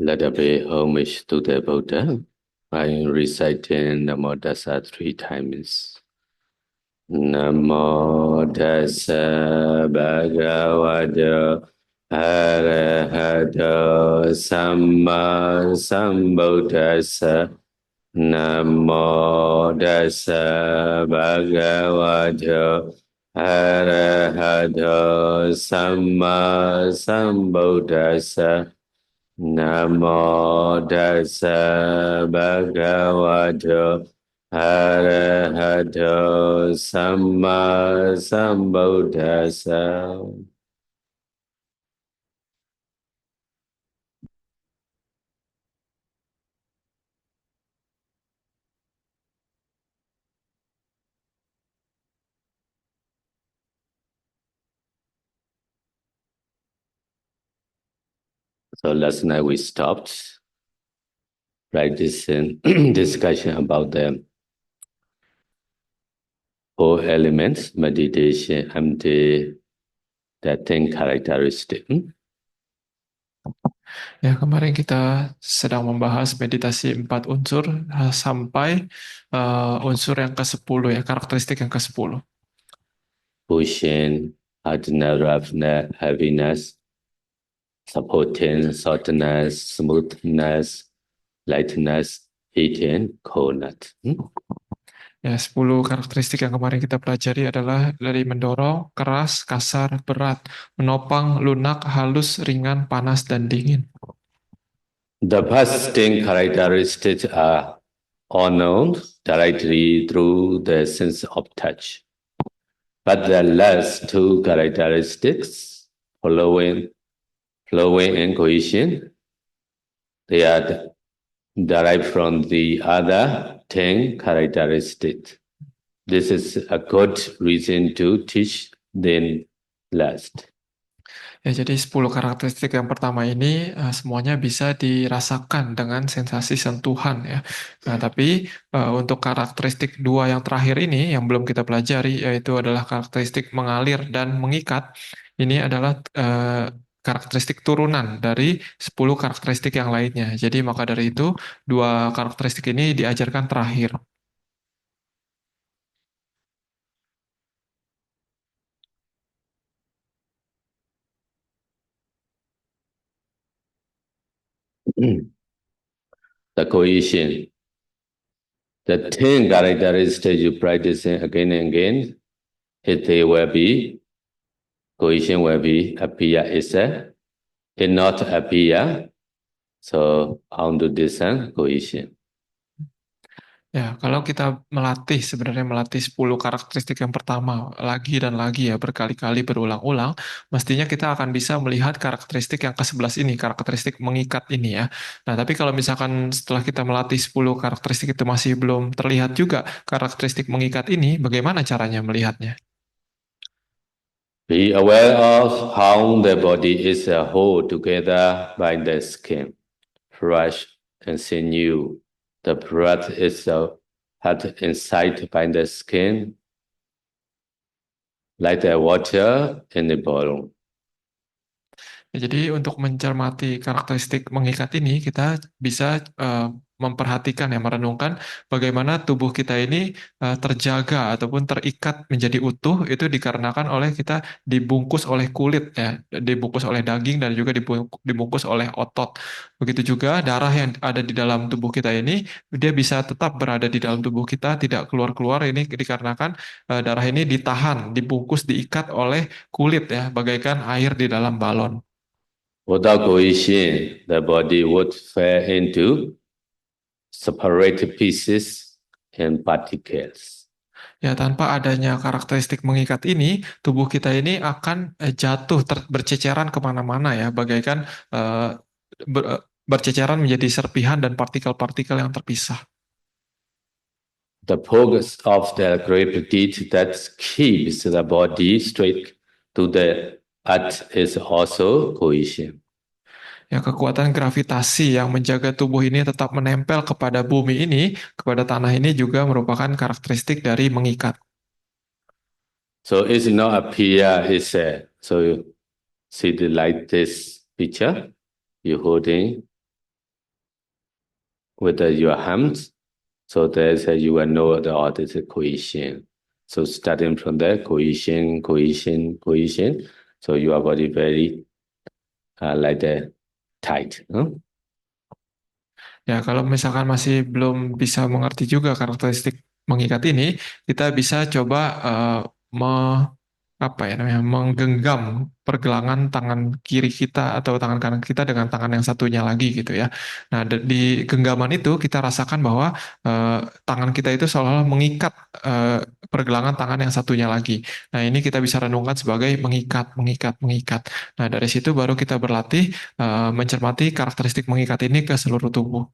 Let us pay homage to the Buddha by reciting Namo Tassa 3 times. Namo Tassa Bhagavato Arahato Samma Sambuddhassa. Namo Tassa Bhagavato Arahato Samma Sambuddhassa. Namo Tassa Bhagavato Arahato Samma Sambuddhassa. So last night we stopped practicing discussion about the 4 elements, meditation, empty, the 10 characteristic. Ya, kemarin kita sedang membahas meditasi 4 unsur sampai unsur yang ke-10 ya, karakteristik yang ke-10. Pushing, hardness, roughness, heaviness, supporting, softness, smoothness, lightness, heating, coldness. Ya, 10 karakteristik yang kemarin kita pelajari adalah dari mendorong, keras, kasar, berat, menopang, lunak, halus, ringan, panas, dan dingin. The first 10 characteristics are all known directly through the sense of touch. But the last 2 characteristics, flowing and cohesion, they are derived from the other 10 characteristics. This is a good reason to teach them last. Ya, jadi 10 karakteristik yang pertama ini semuanya bisa dirasakan dengan sensasi sentuhan ya. Nah, tapi untuk karakteristik 2 yang terakhir ini yang belum kita pelajari yaitu adalah karakteristik mengalir dan mengikat. Ini adalah karakteristik turunan dari 10 karakteristik yang lainnya. Jadi maka dari itu 2 karakteristik ini diajarkan terakhir. The cohesion. The 10 characteristics you practice again and again, they will be, cohesion will be appear itself, it not appear, so on to discern cohesion. Ya, kalau kita sebenarnya melatih 10 karakteristik yang pertama lagi dan lagi ya, berkali-kali berulang-ulang, mestinya kita akan bisa melihat karakteristik yang ke-11 ini, karakteristik mengikat ini ya. Nah, tapi kalau misalkan setelah kita melatih 10 karakteristik itu masih belum terlihat juga karakteristik mengikat ini, bagaimana caranya melihatnya? Be aware of how the body is a whole together by the skin, flesh, and sinew. The breath is held inside by the skin, like the water in the bottle. Ya, jadi untuk mencermati karakteristik mengikat ini, kita bisa memperhatikan ya, merenungkan bagaimana tubuh kita ini terjaga ataupun terikat menjadi utuh itu dikarenakan oleh kita dibungkus oleh kulit ya, dibungkus oleh daging dan juga dibungkus oleh otot. Begitu juga darah yang ada di dalam tubuh kita ini, dia bisa tetap berada di dalam tubuh kita, tidak keluar-keluar ini dikarenakan darah ini ditahan, dibungkus, diikat oleh kulit ya, bagaikan air di dalam balon. Without cohesion, the body would fall into separate pieces and particles. Ya, tanpa adanya karakteristik mengikat ini, tubuh kita ini akan jatuh berceceran kemana-mana ya, bagaikan berceceran menjadi serpihan dan partikel-partikel yang terpisah. The focus of the gravity that keeps the body straight to the earth is also cohesion. Ya, kekuatan gravitasi yang menjaga tubuh ini tetap menempel kepada bumi ini, kepada tanah ini juga merupakan karakteristik dari mengikat. So it's not appear, it's so you see the like this picture, you holding with your hands. So that's you will know all this cohesion. So starting from the cohesion. So your body very like the tight. Ya, kalau misalkan masih belum bisa mengerti juga karakteristik mengikat ini, kita bisa coba apa ya namanya, menggenggam pergelangan tangan kiri kita atau tangan kanan kita dengan tangan yang satunya lagi gitu ya. Nah, di genggaman itu kita rasakan bahwa eh, tangan kita itu seolah-olah mengikat eh, pergelangan tangan yang satunya lagi. Nah, ini kita bisa renungkan sebagai mengikat, mengikat, mengikat. Nah, dari situ baru kita berlatih mencermati karakteristik mengikat ini ke seluruh tubuh.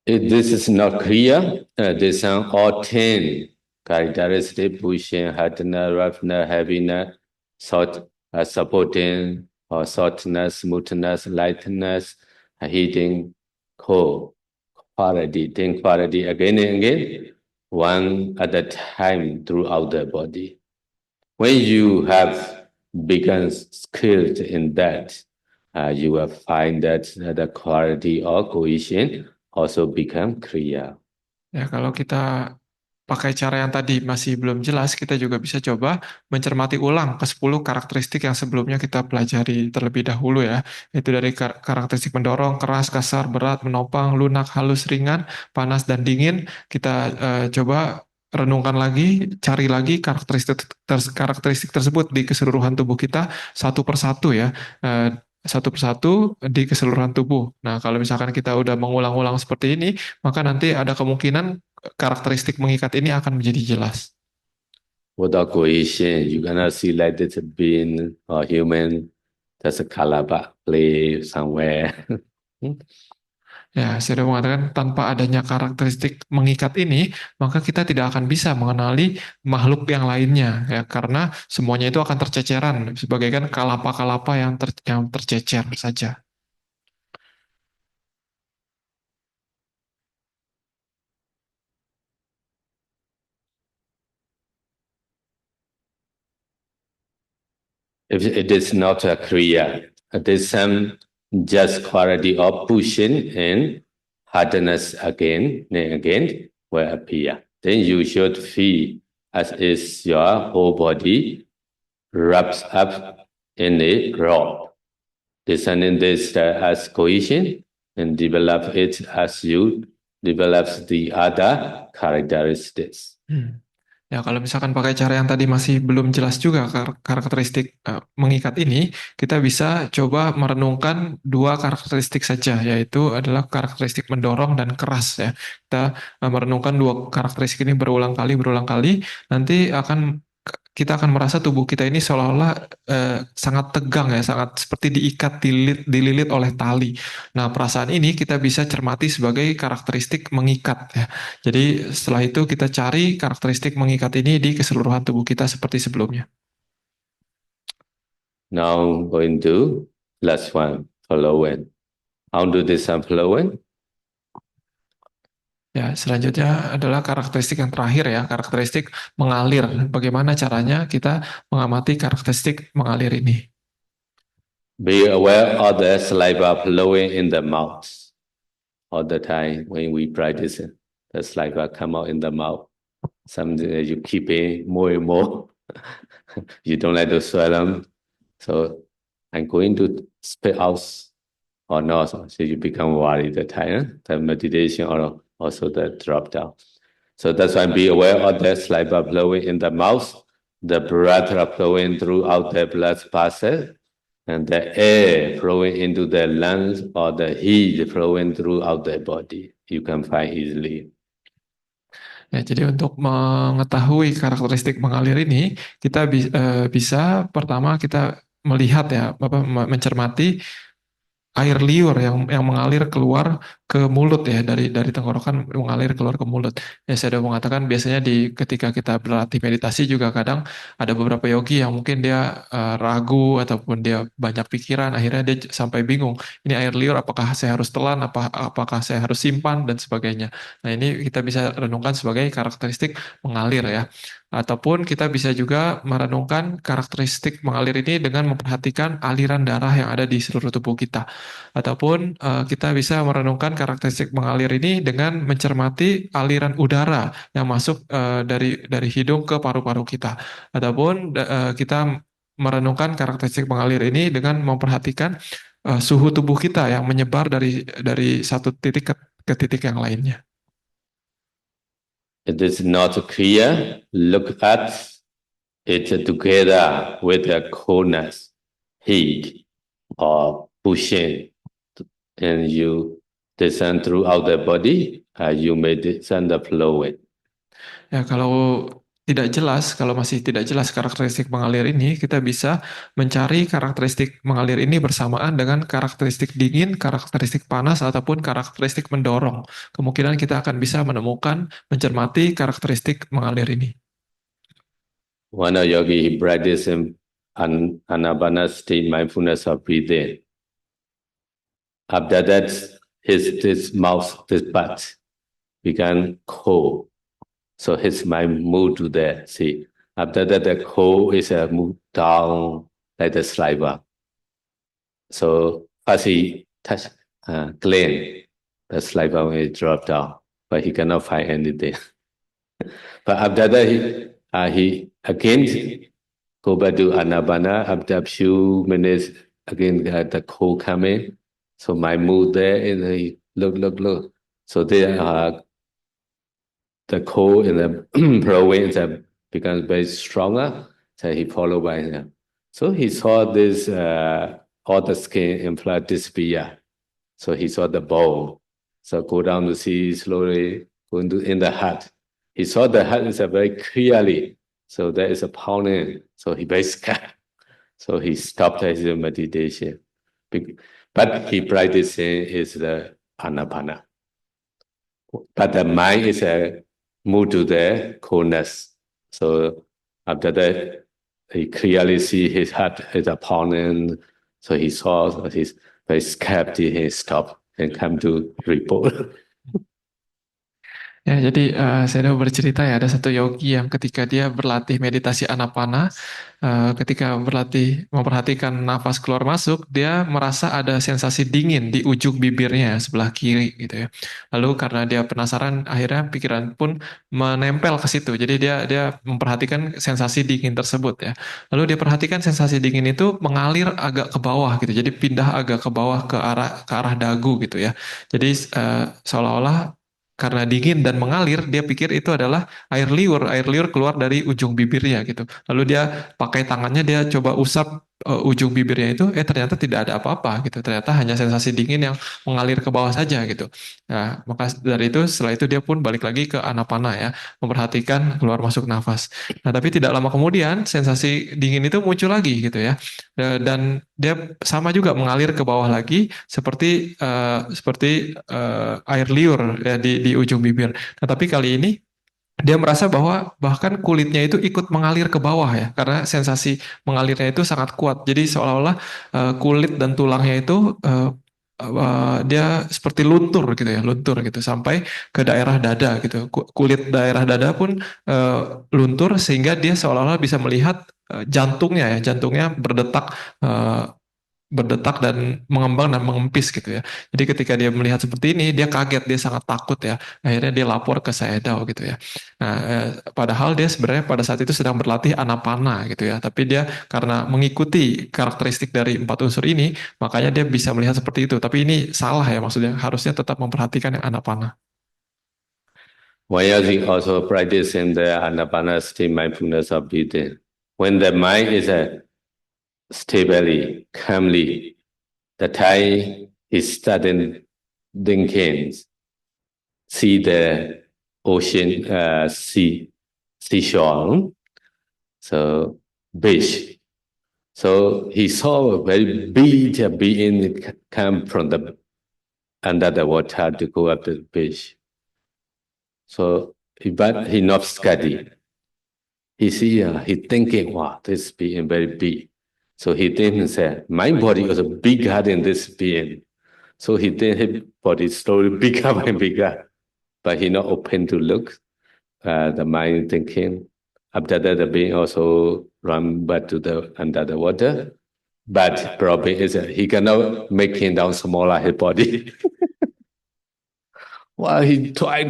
If this is not clear, this are all 10 characteristic: pushing, hardness, roughness, heaviness, short, supporting, or shortness, smoothness, lightness, heating, cold, quality, then quality again and again, one at a time throughout the body. When you have become skilled in that, you will find that the quality or cohesion also become clear. Ya, kalau kita pakai cara yang tadi masih belum jelas, kita juga bisa coba mencermati ulang ke 10 karakteristik yang sebelumnya kita pelajari terlebih dahulu ya. Itu dari karakteristik mendorong, keras, kasar, berat, menopang, lunak, halus, ringan, panas, dan dingin. Kita coba renungkan lagi, cari lagi karakteristik tersebut di keseluruhan tubuh kita satu persatu ya. Satu persatu di keseluruhan tubuh. Nah, kalau misalkan kita udah mengulang-ulang seperti ini, maka nanti ada kemungkinan karakteristik mengikat ini akan menjadi jelas. Without cohesion, you cannot see like this being or human, just a color but play somewhere. Ya, saya sudah mengatakan tanpa adanya karakteristik mengikat ini, maka kita tidak akan bisa mengenali makhluk yang lainnya, ya, karena semuanya itu akan terceceran, sebagaikan kalapa-kalapa yang tercecer saja. If it is not clear, this just quality of pushing and hardness again and again will appear. Then you should feel as if your whole body wraps up in a rod. Discerning this as cohesion and develop it as you develop the other characteristics. Ya, kalau misalkan pakai cara yang tadi masih belum jelas juga karakteristik mengikat ini, kita bisa coba merenungkan dua karakteristik saja, yaitu adalah karakteristik mendorong dan keras ya. Kita merenungkan dua karakteristik ini berulang kali, nanti kita akan merasa tubuh kita ini seolah-olah sangat tegang ya, sangat seperti diikat, dililit oleh tali. Nah, perasaan ini kita bisa cermati sebagai karakteristik mengikat ya. Jadi setelah itu kita cari karakteristik mengikat ini di keseluruhan tubuh kita seperti sebelumnya. Now going to last one, flowing. How do this flowing? Ya, selanjutnya adalah karakteristik yang terakhir ya, karakteristik mengalir. Bagaimana caranya kita mengamati karakteristik mengalir ini? Be aware of the saliva flowing in the mouth all the time when we practice it. The saliva come out in the mouth. Something that you keep in more and more. You don't like to swallow. So I'm going to spit out or not. So you become worried the time, the meditation or also the drop down. So that's why be aware of the saliva flowing in the mouth, the breath flowing throughout the blood vessels, and the air flowing into the lungs or the heat flowing throughout the body. You can find easily. Ya, jadi untuk mengetahui karakteristik mengalir ini, kita bisa pertama kita melihat ya, mencermati air liur yang mengalir keluar ke mulut ya, dari tenggorokan mengalir keluar ke mulut. Ya, saya sudah mengatakan biasanya ketika kita berlatih meditasi juga kadang ada beberapa yogi yang mungkin dia ragu ataupun dia banyak pikiran, akhirnya dia sampai bingung. Ini air liur apakah saya harus telan, apakah saya harus simpan dan sebagainya. Nah, ini kita bisa renungkan sebagai karakteristik mengalir ya. Ataupun kita bisa juga merenungkan karakteristik mengalir ini dengan memperhatikan aliran darah yang ada di seluruh tubuh kita. Ataupun kita bisa merenungkan karakteristik mengalir ini dengan mencermati aliran udara yang masuk dari hidung ke paru-paru kita. Ataupun kita merenungkan karakteristik mengalir ini dengan memperhatikan suhu tubuh kita yang menyebar dari satu titik ke titik yang lainnya. It is not clear. Look at it together with the coolness, heat, or pushing, and you descend throughout the body. You may descend the fluid. Ya, kalau tidak jelas, kalau masih tidak jelas karakteristik mengalir ini, kita bisa mencari karakteristik mengalir ini bersamaan dengan karakteristik dingin, karakteristik panas, ataupun karakteristik mendorong. Kemungkinan kita akan bisa menemukan, mencermati karakteristik mengalir ini. One yogi, he practiced in anapanasati mindfulness of breathing. After that, this mouth, this part began cold. So his mind moved to there. See, after that, the cold is moved down like the saliva. So first he touched, clean, the saliva will drop down, but he cannot find anything. But after that, he again go back to anapana. After a few minutes, again the cold coming. So my mood there, and he look. So there, the cold in the province becomes very stronger. So he followed by him. So he saw this all the skin implant disappear. So he saw the bone. So go down to see slowly going to in the heart. He saw the heart is very clearly. So there is a pounding. So he very scared. So he stopped his meditation. But he practicing is the anapana. But the mind is moved to the coolness. So after that, he clearly see his heart is a pounding. So he saw he's very scared. He stopped and come to report. Ya, jadi saya mau bercerita ya, ada satu yogi yang ketika dia berlatih meditasi anapana, ketika berlatih memperhatikan nafas keluar masuk, dia merasa ada sensasi dingin di ujung bibirnya sebelah kiri gitu ya. Lalu karena dia penasaran, akhirnya pikiran pun menempel ke situ. Jadi dia memperhatikan sensasi dingin tersebut ya. Lalu dia perhatikan sensasi dingin itu mengalir agak ke bawah gitu. Jadi pindah agak ke bawah ke arah dagu gitu ya. Jadi seolah-olah karena dingin dan mengalir, dia pikir itu adalah air liur keluar dari ujung bibirnya gitu. Lalu dia pakai tangannya, dia coba usap ujung bibirnya itu, ternyata tidak ada apa-apa gitu. Ternyata hanya sensasi dingin yang mengalir ke bawah saja gitu. Nah, maka dari itu, setelah itu dia pun balik lagi ke anapana ya, memperhatikan keluar masuk nafas. Nah, tapi tidak lama kemudian sensasi dingin itu muncul lagi gitu ya. Dan dia sama juga mengalir ke bawah lagi seperti air liur ya di ujung bibir. Nah, tapi kali ini dia merasa bahwa bahkan kulitnya itu ikut mengalir ke bawah ya, karena sensasi mengalirnya itu sangat kuat. Jadi seolah-olah kulit dan tulangnya itu dia seperti luntur gitu ya, luntur gitu sampai ke daerah dada gitu. Kulit daerah dada pun luntur sehingga dia seolah-olah bisa melihat jantungnya berdetak dan mengembang dan mengempis gitu ya. Jadi ketika dia melihat seperti ini, dia kaget, dia sangat takut ya. Akhirnya dia lapor ke Sayadaw gitu ya. Nah, padahal dia sebenarnya pada saat itu sedang berlatih anapana gitu ya. Tapi dia karena mengikuti karakteristik dari 4 unsur ini, makanya dia bisa melihat seperti itu. Tapi ini salah ya, maksudnya harusnya tetap memperhatikan yang anapana. While also practicing the anapanasati mindfulness of breathing, when the mind is stably, calmly, the time is starting thinking, see the ocean, seashore, so beach. So he saw a very big being come from the under the water to go up the beach. So, but he not study. He see, he thinking, wow, this being very big. So he then said, my body was bigger than this being. So he then his body slowly bigger and bigger, but he not open to look. The mind thinking, After that, the being also run back to the under the water. But problem is that he cannot make him down smaller his body. Well, he try.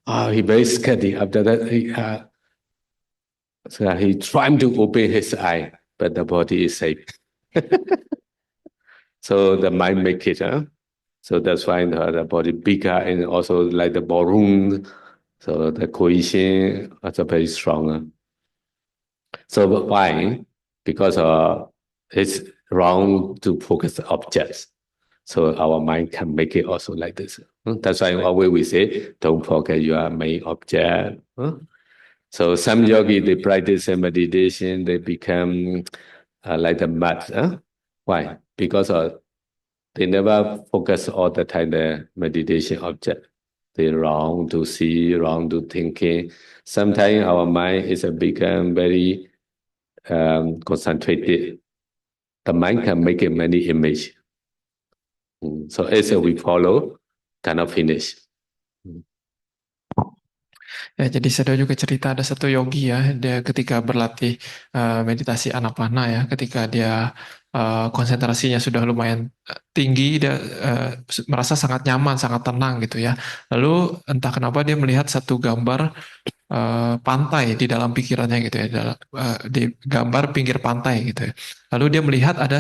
Oh, he very scared. After that, he trying to open his eye, but the body is safe. So the mind make it, huh? So that's why the body bigger and also like the balloon. So the cohesion also very strong. So why? Because it's wrong to focus objects. So our mind can make it also like this. That's why always we say, don't forget your main object. So some yogi, they practice meditation, they become like the mud. Why? Because they never focus all the time the meditation object. They wrong to see, wrong to thinking. Sometimes our mind is become very concentrated. The mind can make many image. So as we follow, cannot finish. Ya, jadi saya juga cerita ada satu yogi ya, dia ketika berlatih meditasi anapana ya, ketika dia konsentrasinya sudah lumayan tinggi, dia merasa sangat nyaman, sangat tenang gitu ya. Lalu entah kenapa dia melihat satu gambar pantai di dalam pikirannya gitu ya, di gambar pinggir pantai gitu ya. Lalu dia melihat ada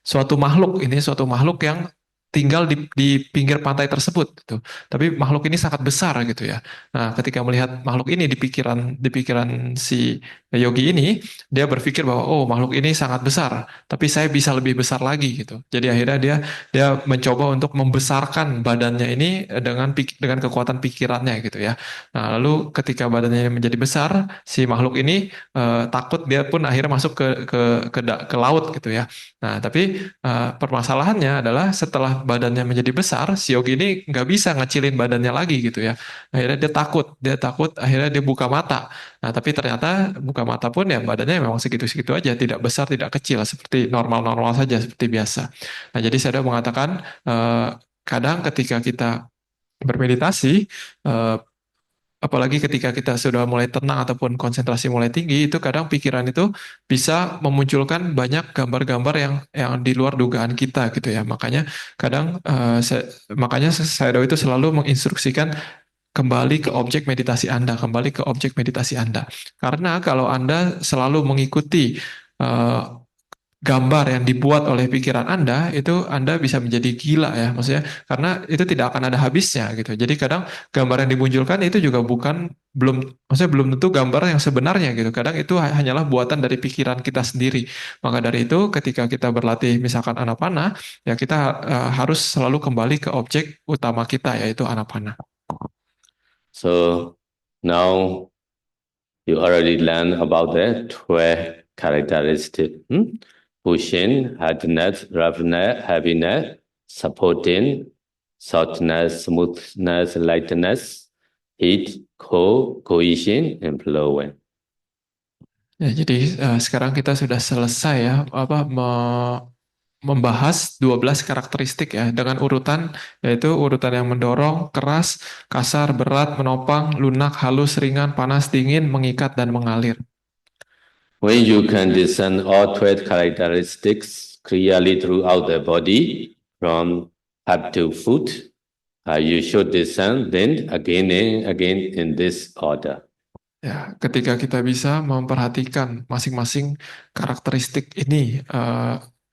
suatu makhluk, ini suatu makhluk yang tinggal di pinggir pantai tersebut gitu. Tapi makhluk ini sangat besar gitu ya. Nah, ketika melihat makhluk ini di pikiran si yogi ini, dia berpikir bahwa oh, makhluk ini sangat besar, tapi saya bisa lebih besar lagi gitu. Jadi akhirnya dia mencoba untuk membesarkan badannya ini dengan kekuatan pikirannya gitu ya. Nah, lalu ketika badannya menjadi besar, si makhluk ini takut, dia pun akhirnya masuk ke laut gitu ya. Nah, tapi permasalahannya adalah setelah badannya menjadi besar, si yogi ini nggak bisa ngecilin badannya lagi gitu ya. Akhirnya dia takut, akhirnya dia buka mata. Nah, tapi ternyata buka mata pun ya badannya memang segitu-segitu aja, tidak besar, tidak kecil, seperti normal-normal saja, seperti biasa. Nah, jadi saya udah mengatakan, kadang ketika kita bermeditasi, eh, apalagi ketika kita sudah mulai tenang ataupun konsentrasi mulai tinggi, itu kadang pikiran itu bisa memunculkan banyak gambar-gambar yang di luar dugaan kita gitu ya. Makanya kadang makanya saya itu selalu menginstruksikan kembali ke objek meditasi Anda, kembali ke objek meditasi Anda. Karena kalau Anda selalu mengikuti eh, gambar yang dibuat oleh pikiran Anda, itu Anda bisa menjadi gila ya, maksudnya karena itu tidak akan ada habisnya gitu. Jadi kadang gambar yang dimunculkan itu juga maksudnya belum tentu gambar yang sebenarnya gitu. Kadang itu hanyalah buatan dari pikiran kita sendiri. Maka dari itu ketika kita berlatih misalkan anapana, ya kita harus selalu kembali ke objek utama kita, yaitu anapana. So now you already learned about the 12 characteristics. Pushing, hardness, roughness, heaviness, supporting, softness, smoothness, lightness, heat, cold, cohesion, and flowing. Ya, jadi sekarang kita sudah selesai ya membahas 12 karakteristik ya dengan urutan, yaitu urutan yang mendorong, keras, kasar, berat, menopang, lunak, halus, ringan, panas, dingin, mengikat, dan mengalir. When you can discern all 12 characteristics clearly throughout the body, from head to foot, you should discern then again and again in this order. Ya, ketika kita bisa memperhatikan masing-masing karakteristik ini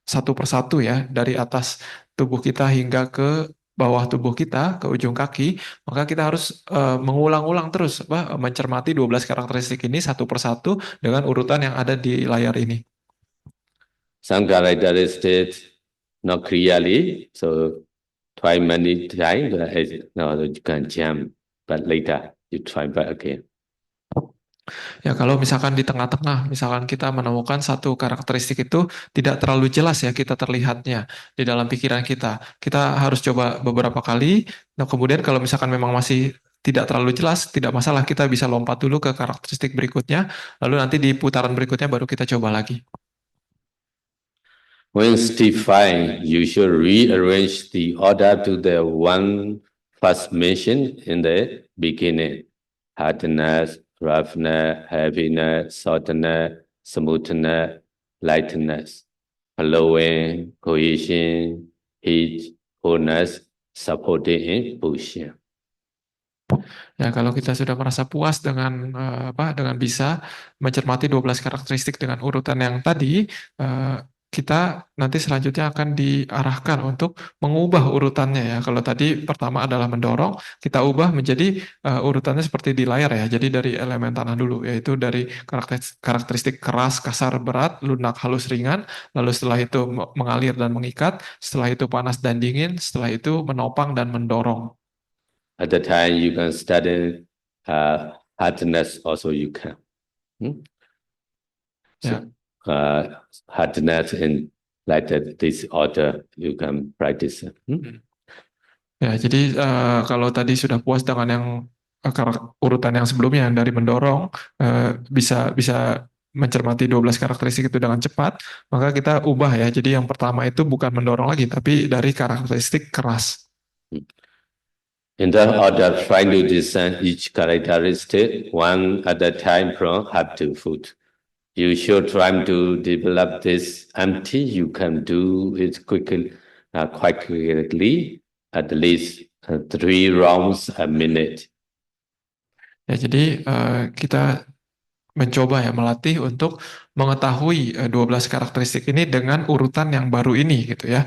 satu persatu ya, dari atas tubuh kita hingga ke bawah tubuh kita, ke ujung kaki, maka kita harus mengulang-ulang terus mencermati 12 karakteristik ini satu persatu dengan urutan yang ada di layar ini. Some characteristics not clearly, so try many times, no, you can jump, but later you try back again. Ya, kalau misalkan di tengah-tengah, misalkan kita menemukan satu karakteristik itu tidak terlalu jelas ya kita terlihatnya di dalam pikiran kita. Kita harus coba beberapa kali. Nah, kemudian kalau misalkan memang masih tidak terlalu jelas, tidak masalah, kita bisa lompat dulu ke karakteristik berikutnya, lalu nanti di putaran berikutnya baru kita coba lagi. When step 5, you should rearrange the order to the one first mentioned in the beginning. hardness, roughness, heaviness, softness, smoothness, lightness, flowing, cohesion, heat, wholeness, supporting in position. Ya, kalau kita sudah merasa puas dengan dengan bisa mencermati 12 karakteristik dengan urutan yang tadi, kita nanti selanjutnya akan diarahkan untuk mengubah urutannya ya. Kalau tadi pertama adalah mendorong, kita ubah menjadi urutannya seperti di layar ya. Jadi dari elemen tanah dulu, yaitu dari karakteristik keras, kasar, berat, lunak, halus, ringan. Lalu setelah itu mengalir dan mengikat, setelah itu panas dan dingin, setelah itu menopang dan mendorong. At the time, you can study hardness also you can. Ya. Hardness in like that, this order you can practice. Ya, jadi kalau tadi sudah puas dengan yang urutan yang sebelumnya yang dari mendorong, bisa mencermati 12 karakteristik itu dengan cepat, maka kita ubah ya. Jadi yang pertama itu bukan mendorong lagi, tapi dari karakteristik keras. In that order, trying to discern each characteristic one at a time from heart to foot. You should try to develop this until you can do it quickly, quite quickly, at least 3 rounds a minute. Ya, jadi kita mencoba ya melatih untuk mengetahui 12 karakteristik ini dengan urutan yang baru ini gitu ya,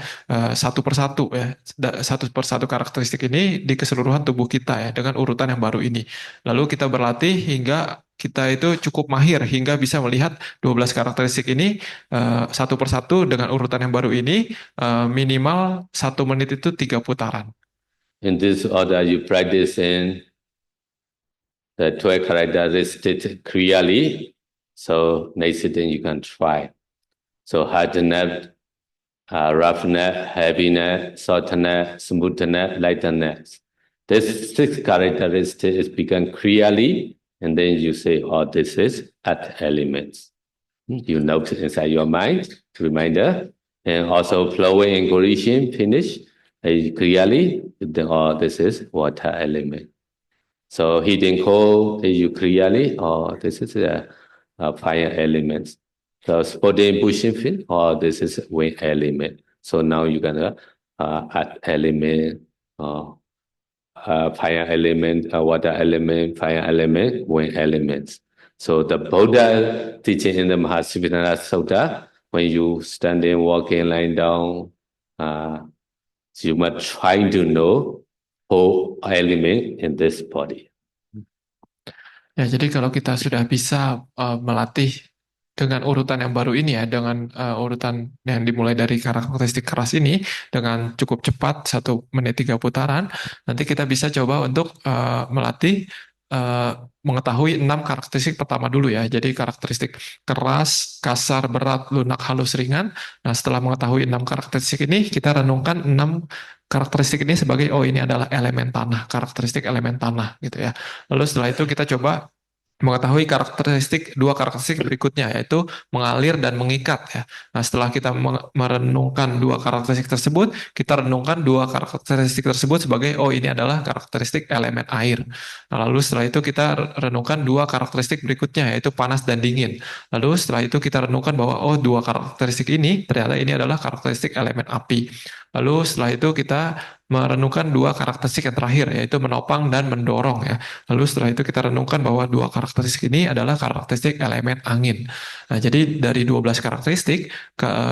satu persatu ya, satu persatu karakteristik ini di keseluruhan tubuh kita ya dengan urutan yang baru ini. Lalu kita berlatih hingga kita itu cukup mahir hingga bisa melihat 12 karakteristik ini satu persatu dengan urutan yang baru ini, minimal 1 menit itu 3 putaran. In this order, you practice in the 12 characteristics clearly. So next thing you can try. So hardness, roughness, heaviness, softness, smoothness, lightness. This 6 characteristics is become clearly, and then you say, oh, this is at elements. You note inside your mind, reminder, and also flowing and cohesion finish clearly, oh, this is water element. So heat and cold, you clearly, oh, this is a fire element. So spotting pushing fin, oh, this is wind element. So now you're gonna add element, fire element, water element, fire element, wind elements. So the Buddha teaching in the Mahasiddhana Sutta, when you standing, walking, lying down, you must try to know whole element in this body. Ya, jadi kalau kita sudah bisa melatih dengan urutan yang baru ini ya, dengan urutan yang dimulai dari karakteristik keras ini dengan cukup cepat 1 menit 3 putaran, nanti kita bisa coba untuk melatih mengetahui 6 karakteristik pertama dulu ya. Jadi karakteristik keras, kasar, berat, lunak, halus, ringan. Nah, setelah mengetahui 6 karakteristik ini, kita renungkan 6 karakteristik ini sebagai, oh ini adalah elemen tanah, karakteristik elemen tanah gitu ya. Lalu setelah itu kita coba mengetahui dua karakteristik berikutnya, yaitu mengalir dan mengikat ya. Nah, setelah kita merenungkan 2 karakteristik tersebut, kita renungkan 2 karakteristik tersebut sebagai, oh ini adalah karakteristik elemen air. Nah, lalu setelah itu kita renungkan 2 karakteristik berikutnya, yaitu panas dan dingin. Lalu setelah itu kita renungkan bahwa, oh 2 karakteristik ini ternyata ini adalah karakteristik elemen api. Lalu setelah itu kita merenungkan 2 karakteristik yang terakhir, yaitu menopang dan mendorong ya. Lalu setelah itu kita renungkan bahwa 2 karakteristik ini adalah karakteristik elemen angin. Nah, jadi dari 12 karakteristik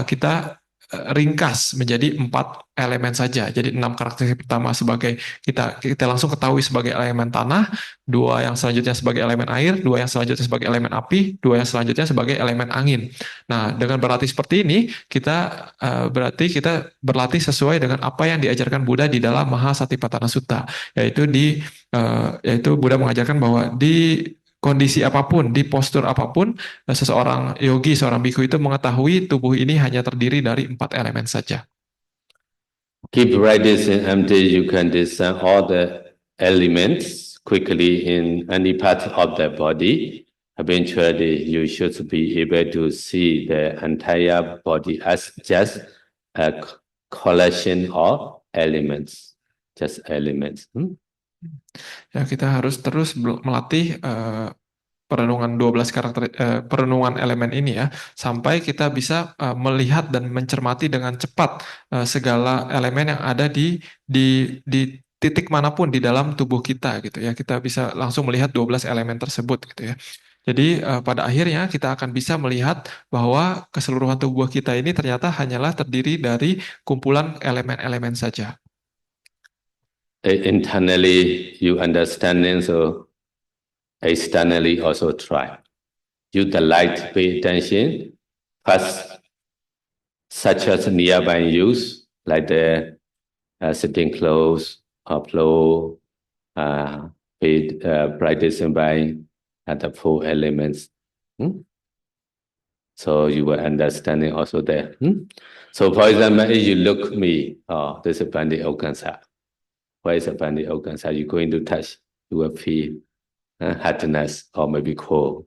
kita ringkas menjadi 4 elemen saja. Jadi 6 karakteristik pertama sebagai kita langsung ketahui sebagai elemen tanah, 2 yang selanjutnya sebagai elemen air, 2 yang selanjutnya sebagai elemen api, 2 yang selanjutnya sebagai elemen angin. Nah, dengan berlatih seperti ini, kita berarti kita berlatih sesuai dengan apa yang diajarkan Buddha di dalam Mahasatipatthana Sutta, yaitu Buddha mengajarkan bahwa di kondisi apapun, di postur apapun, seseorang yogi, seorang bhikkhu itu mengetahui tubuh ini hanya terdiri dari 4 elemen saja. Keep practicing until you can discern all the elements quickly in any part of the body. Eventually, you should be able to see the entire body as just a collection of elements, just elements. Ya, kita harus terus melatih perenungan 12 perenungan elemen ini ya, sampai kita bisa melihat dan mencermati dengan cepat segala elemen yang ada di titik manapun di dalam tubuh kita gitu ya. Kita bisa langsung melihat 12 elemen tersebut gitu ya. Jadi pada akhirnya kita akan bisa melihat bahwa keseluruhan tubuh kita ini ternyata hanyalah terdiri dari kumpulan elemen-elemen saja. Internally, you understanding, so externally also try. Use the light, pay attention. First, such as nearby use, like the sitting close or flow, practicing by the four elements. So you will understanding also there. So for example, if you look me, oh, this is Bandi Okansa. Why is a Bandi Okansa? You're going to touch, you will feel happiness or maybe cold.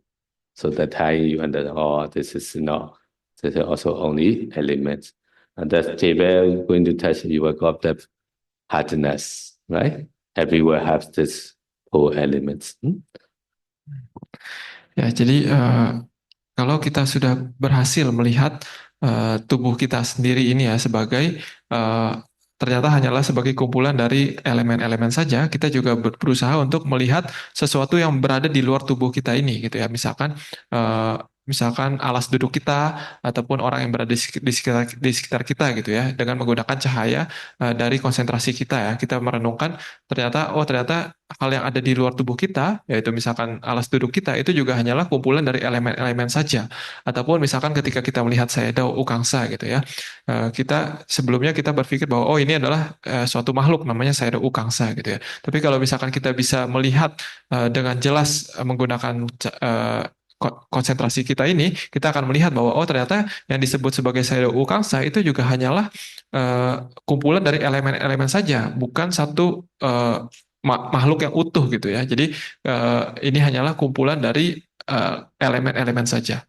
So that time you understand, oh, this is not, this is also only elements. And that table you're going to touch, you will got that happiness, right? Everywhere has this four elements. Ya, jadi kalau kita sudah berhasil melihat tubuh kita sendiri ini ya sebagai ternyata hanyalah sebagai kumpulan dari elemen-elemen saja, kita juga berusaha untuk melihat sesuatu yang berada di luar tubuh kita ini gitu ya. Misalkan alas duduk kita ataupun orang yang berada di sekitar kita gitu ya, dengan menggunakan cahaya dari konsentrasi kita ya, kita merenungkan ternyata hal yang ada di luar tubuh kita, yaitu misalkan alas duduk kita, itu juga hanyalah kumpulan dari elemen-elemen saja. Ataupun misalkan ketika kita melihat Sayadaw Ukangsa gitu ya, kita sebelumnya kita berpikir bahwa oh ini adalah suatu makhluk namanya Sayadaw Ukangsa gitu ya. Tapi kalau misalkan kita bisa melihat dengan jelas menggunakan konsentrasi kita ini, kita akan melihat bahwa oh ternyata yang disebut sebagai Sayadaw Ukangsa itu juga hanyalah kumpulan dari elemen-elemen saja, bukan satu makhluk yang utuh gitu ya. Jadi ini hanyalah kumpulan dari elemen-elemen saja.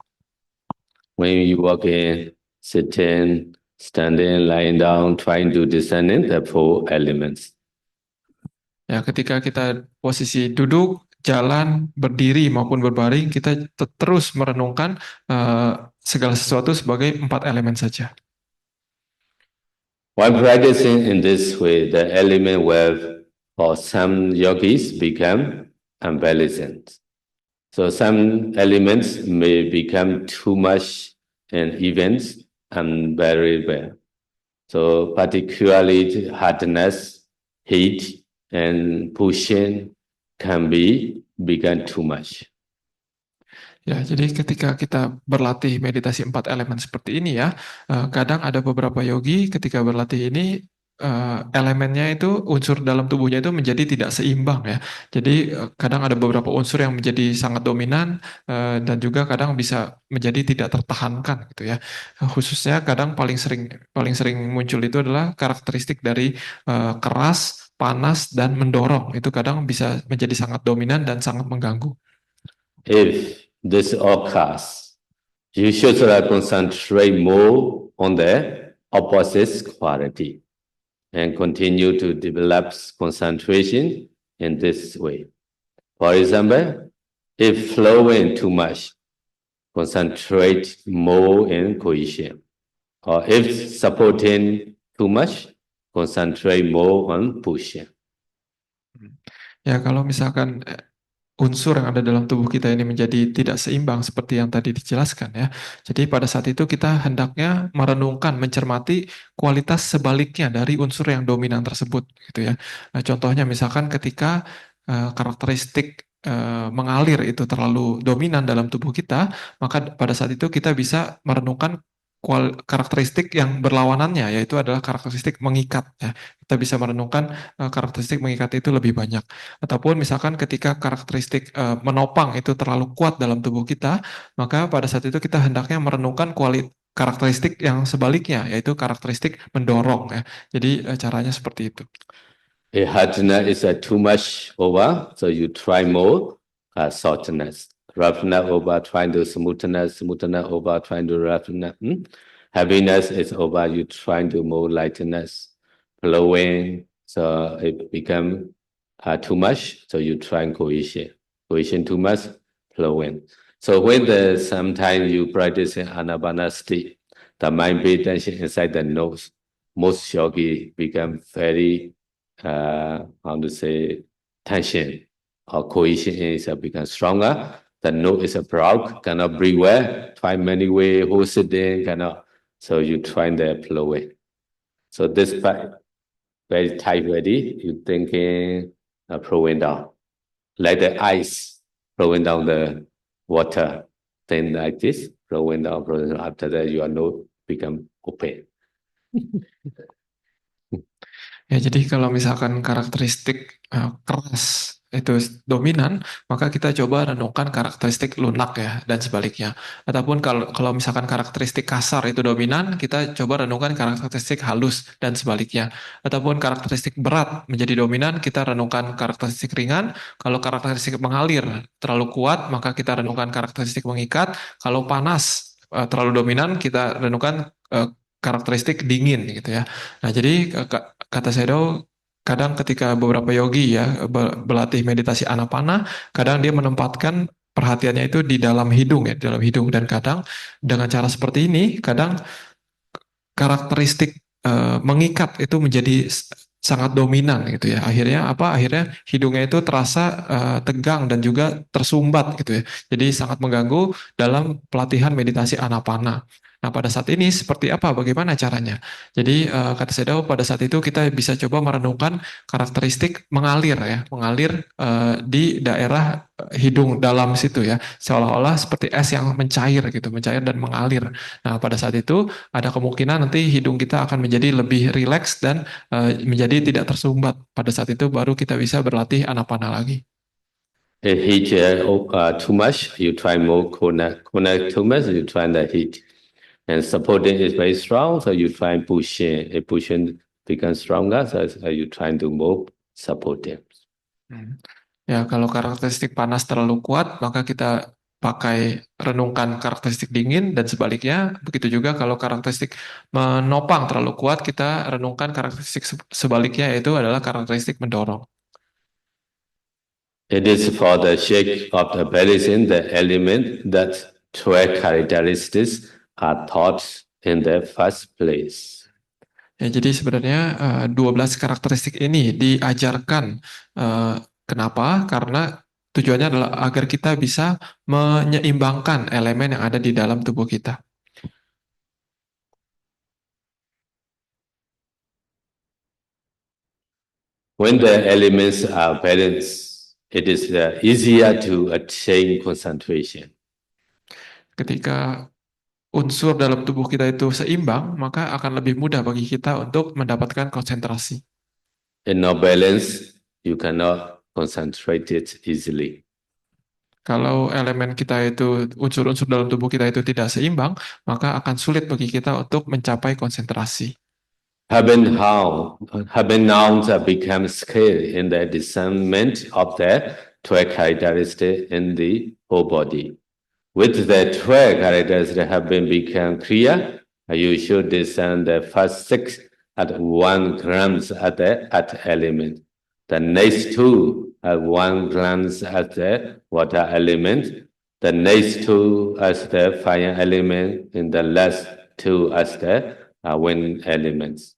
When you walk in, sitting, standing, lying down, trying to discern the four elements. Ya, ketika kita posisi duduk, jalan, berdiri maupun berbaring, kita terus merenungkan segala sesuatu sebagai 4 elemen saja. While practicing in this way, the element will, for some yogis, become unbalanced. So some elements may become too much and events unbearable. So particularly hardness, heat, and pushing can become too much. Ya, jadi ketika kita berlatih meditasi 4 elemen seperti ini ya, kadang ada beberapa yogi ketika berlatih ini elemennya itu, unsur dalam tubuhnya itu menjadi tidak seimbang ya. Jadi kadang ada beberapa unsur yang menjadi sangat dominan dan juga kadang bisa menjadi tidak tertahankan gitu ya. Khususnya kadang paling sering muncul itu adalah karakteristik dari keras, panas dan mendorong. Itu kadang bisa menjadi sangat dominan dan sangat mengganggu. If this occurs, you should concentrate more on the opposite quality and continue to develop concentration in this way. For example, if flowing too much, concentrate more in cohesion. Or if supporting too much, concentrate more on pushing. Ya, kalau misalkan unsur yang ada dalam tubuh kita ini menjadi tidak seimbang seperti yang tadi dijelaskan ya. Jadi pada saat itu kita hendaknya merenungkan, mencermati kualitas sebaliknya dari unsur yang dominan tersebut gitu ya. Nah, contohnya misalkan ketika karakteristik mengalir itu terlalu dominan dalam tubuh kita, maka pada saat itu kita bisa merenungkan karakteristik yang berlawanannya, yaitu adalah karakteristik mengikat ya. Kita bisa merenungkan karakteristik mengikat itu lebih banyak. Ataupun misalkan ketika karakteristik menopang itu terlalu kuat dalam tubuh kita, maka pada saat itu kita hendaknya merenungkan karakteristik yang sebaliknya, yaitu karakteristik mendorong ya. Jadi caranya seperti itu. A hardness is too much over, so you try more softness. Roughness over, trying to smoothness over, trying to roughness. Heaviness is over, you trying to more lightness. Flowing, so it become too much, so you try cohesion. Cohesion too much, flowing. So when sometimes you practice in anapanasati, the mind pay attention inside the nose. Most yogi become very, how to say, tension or cohesion is become stronger. The nose is broad, cannot breathe well. Try many way, whole sitting, cannot. So you try the flowing. So this part very tight ready. You thinking flowing down, like the ice flowing down the water. Then like this, flowing down, flowing down. After that, your nose become open. Ya, jadi kalau misalkan karakteristik keras itu dominan, maka kita coba renungkan karakteristik lunak ya, dan sebaliknya. Ataupun kalau misalkan karakteristik kasar itu dominan, kita coba renungkan karakteristik halus dan sebaliknya. Ataupun karakteristik berat menjadi dominan, kita renungkan karakteristik ringan. Kalau karakteristik mengalir terlalu kuat, maka kita renungkan karakteristik mengikat. Kalau panas terlalu dominan, kita renungkan karakteristik dingin gitu ya. Nah, jadi kata Sedo, kadang ketika beberapa yogi ya berlatih meditasi anapana, kadang dia menempatkan perhatiannya itu di dalam hidung ya, di dalam hidung, dan kadang dengan cara seperti ini, kadang karakteristik mengikat itu menjadi sangat dominan gitu ya. Akhirnya apa? Akhirnya hidungnya itu terasa tegang dan juga tersumbat gitu ya. Jadi sangat mengganggu dalam pelatihan meditasi anapana. Nah, pada saat ini seperti apa? Bagaimana caranya? Jadi kata Sedao, pada saat itu kita bisa coba merenungkan karakteristik mengalir ya, mengalir di daerah hidung dalam situ ya, seolah-olah seperti es yang mencair gitu, mencair dan mengalir. Nah, pada saat itu ada kemungkinan nanti hidung kita akan menjadi lebih rileks dan menjadi tidak tersumbat. Pada saat itu baru kita bisa berlatih anapana lagi. If heat too much, you try more connect too much, you try the heat. And supporting is very strong, so you try pushing. If pushing becomes stronger, so you try to move supporting. Ya, kalau karakteristik panas terlalu kuat, maka kita pakai renungkan karakteristik dingin, dan sebaliknya. Begitu juga kalau karakteristik menopang terlalu kuat, kita renungkan karakteristik sebaliknya, yaitu adalah karakteristik mendorong. It is for the shape of the balancing the element that 12 characteristics are taught in the first place. Ya, jadi sebenarnya 12 karakteristik ini diajarkan. Kenapa? Karena tujuannya adalah agar kita bisa menyeimbangkan elemen yang ada di dalam tubuh kita. When the elements are balanced, it is easier to attain concentration. Ketika unsur dalam tubuh kita itu seimbang, maka akan lebih mudah bagi kita untuk mendapatkan konsentrasi. In no balance, you cannot concentrate it easily. Kalau elemen kita itu, unsur-unsur dalam tubuh kita itu tidak seimbang, maka akan sulit bagi kita untuk mencapai konsentrasi. Having nouns become scale in the discernment of the 12 characteristics in the whole body. With the 12 characteristics have been become clear, you should discern the first 6 at 1 glance at element. The next 2 at 1 glance at the water element. The next 2 as the fire element, and the last 2 as the wind elements.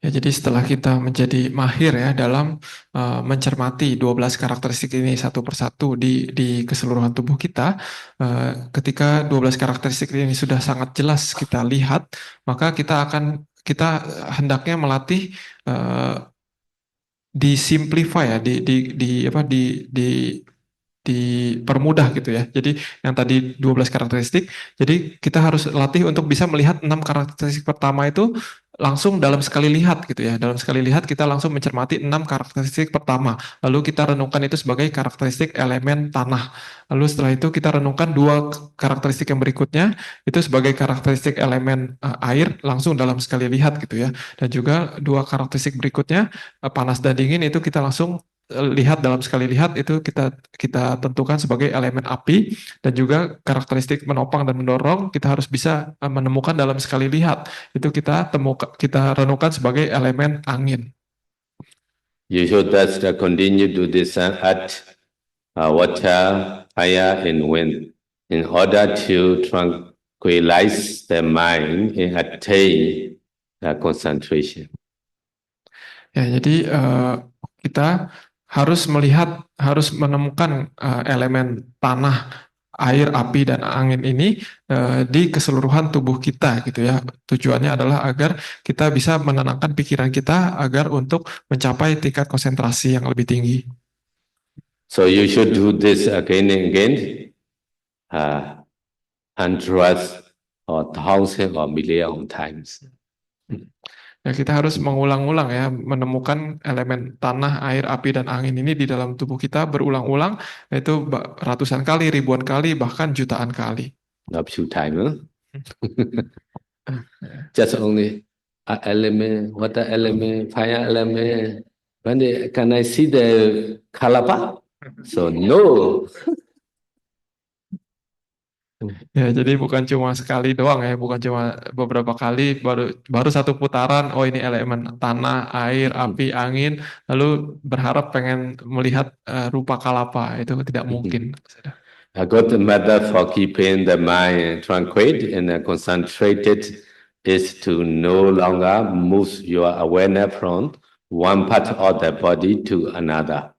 Ya, jadi setelah kita menjadi mahir ya dalam mencermati 12 karakteristik ini satu persatu di keseluruhan tubuh kita, ketika 12 karakteristik ini sudah sangat jelas kita lihat, maka kita hendaknya melatih disimplify ya, dipermudah gitu ya. Jadi yang tadi 12 karakteristik, jadi kita harus latih untuk bisa melihat 6 karakteristik pertama itu langsung dalam sekali lihat gitu ya. Dalam sekali lihat kita langsung mencermati 6 karakteristik pertama. Lalu kita renungkan itu sebagai karakteristik elemen tanah. Lalu setelah itu kita renungkan 2 karakteristik yang berikutnya itu sebagai karakteristik elemen air langsung dalam sekali lihat gitu ya. Dan juga 2 karakteristik berikutnya panas dan dingin itu kita langsung lihat dalam sekali lihat, itu kita tentukan sebagai elemen api. Dan juga karakteristik menopang dan mendorong kita harus bisa menemukan dalam sekali lihat, itu kita renungkan sebagai elemen angin. You should thus continue to discern earth, water, fire, and wind in order to tranquilize the mind and attain concentration. Ya, jadi kita harus melihat, harus menemukan elemen tanah, air, api, dan angin ini di keseluruhan tubuh kita gitu ya. Tujuannya adalah agar kita bisa menenangkan pikiran kita agar untuk mencapai tingkat konsentrasi yang lebih tinggi. So you should do this again and again, hundreds or thousands or million times. Ya, kita harus mengulang-ulang ya, menemukan elemen tanah, air, api, dan angin ini di dalam tubuh kita berulang-ulang, yaitu ratusan kali, ribuan kali, bahkan jutaan kali. Not few times. Just only element, water element, fire element. Can I see the kalapa? So no. Ya, jadi bukan cuma sekali doang ya, bukan cuma beberapa kali, baru satu putaran, oh ini elemen tanah, air, api, angin, lalu berharap pengen melihat rupa kalapa, itu tidak mungkin. A good method for keeping the mind tranquil and concentrated is to no longer move your awareness from one part of the body to another.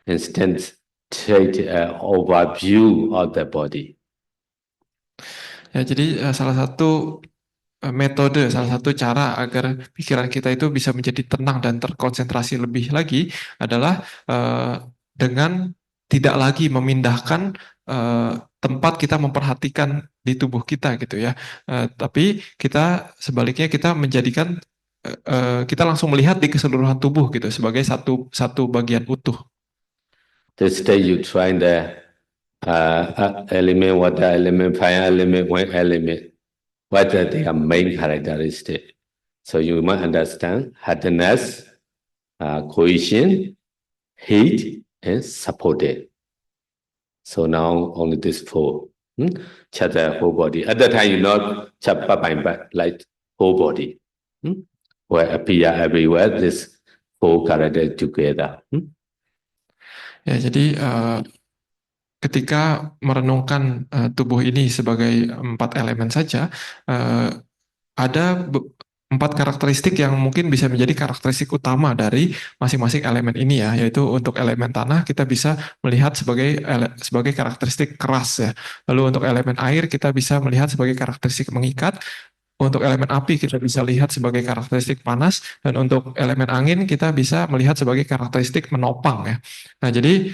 Instead, take an overview of the body. Ya, jadi salah satu metode, salah satu cara agar pikiran kita itu bisa menjadi tenang dan terkonsentrasi lebih lagi adalah dengan tidak lagi memindahkan tempat kita memperhatikan di tubuh kita gitu ya, tapi kita sebaliknya kita menjadikan kita langsung melihat di keseluruhan tubuh gitu sebagai satu bagian utuh. This day you try the element, water element, fire element, wind element. What are their main characteristics? So you must understand hardness, cohesion, heat, and supported. So now only this four. Check the whole body. At that time you not check but like whole body. Where appear everywhere this four characters together. Ya, jadi ketika merenungkan tubuh ini sebagai 4 elemen saja, ada 4 karakteristik yang mungkin bisa menjadi karakteristik utama dari masing-masing elemen ini ya, yaitu untuk elemen tanah kita bisa melihat sebagai karakteristik keras ya. Lalu untuk elemen air kita bisa melihat sebagai karakteristik mengikat. Untuk elemen api kita bisa lihat sebagai karakteristik panas, dan untuk elemen angin kita bisa melihat sebagai karakteristik menopang ya. Nah, jadi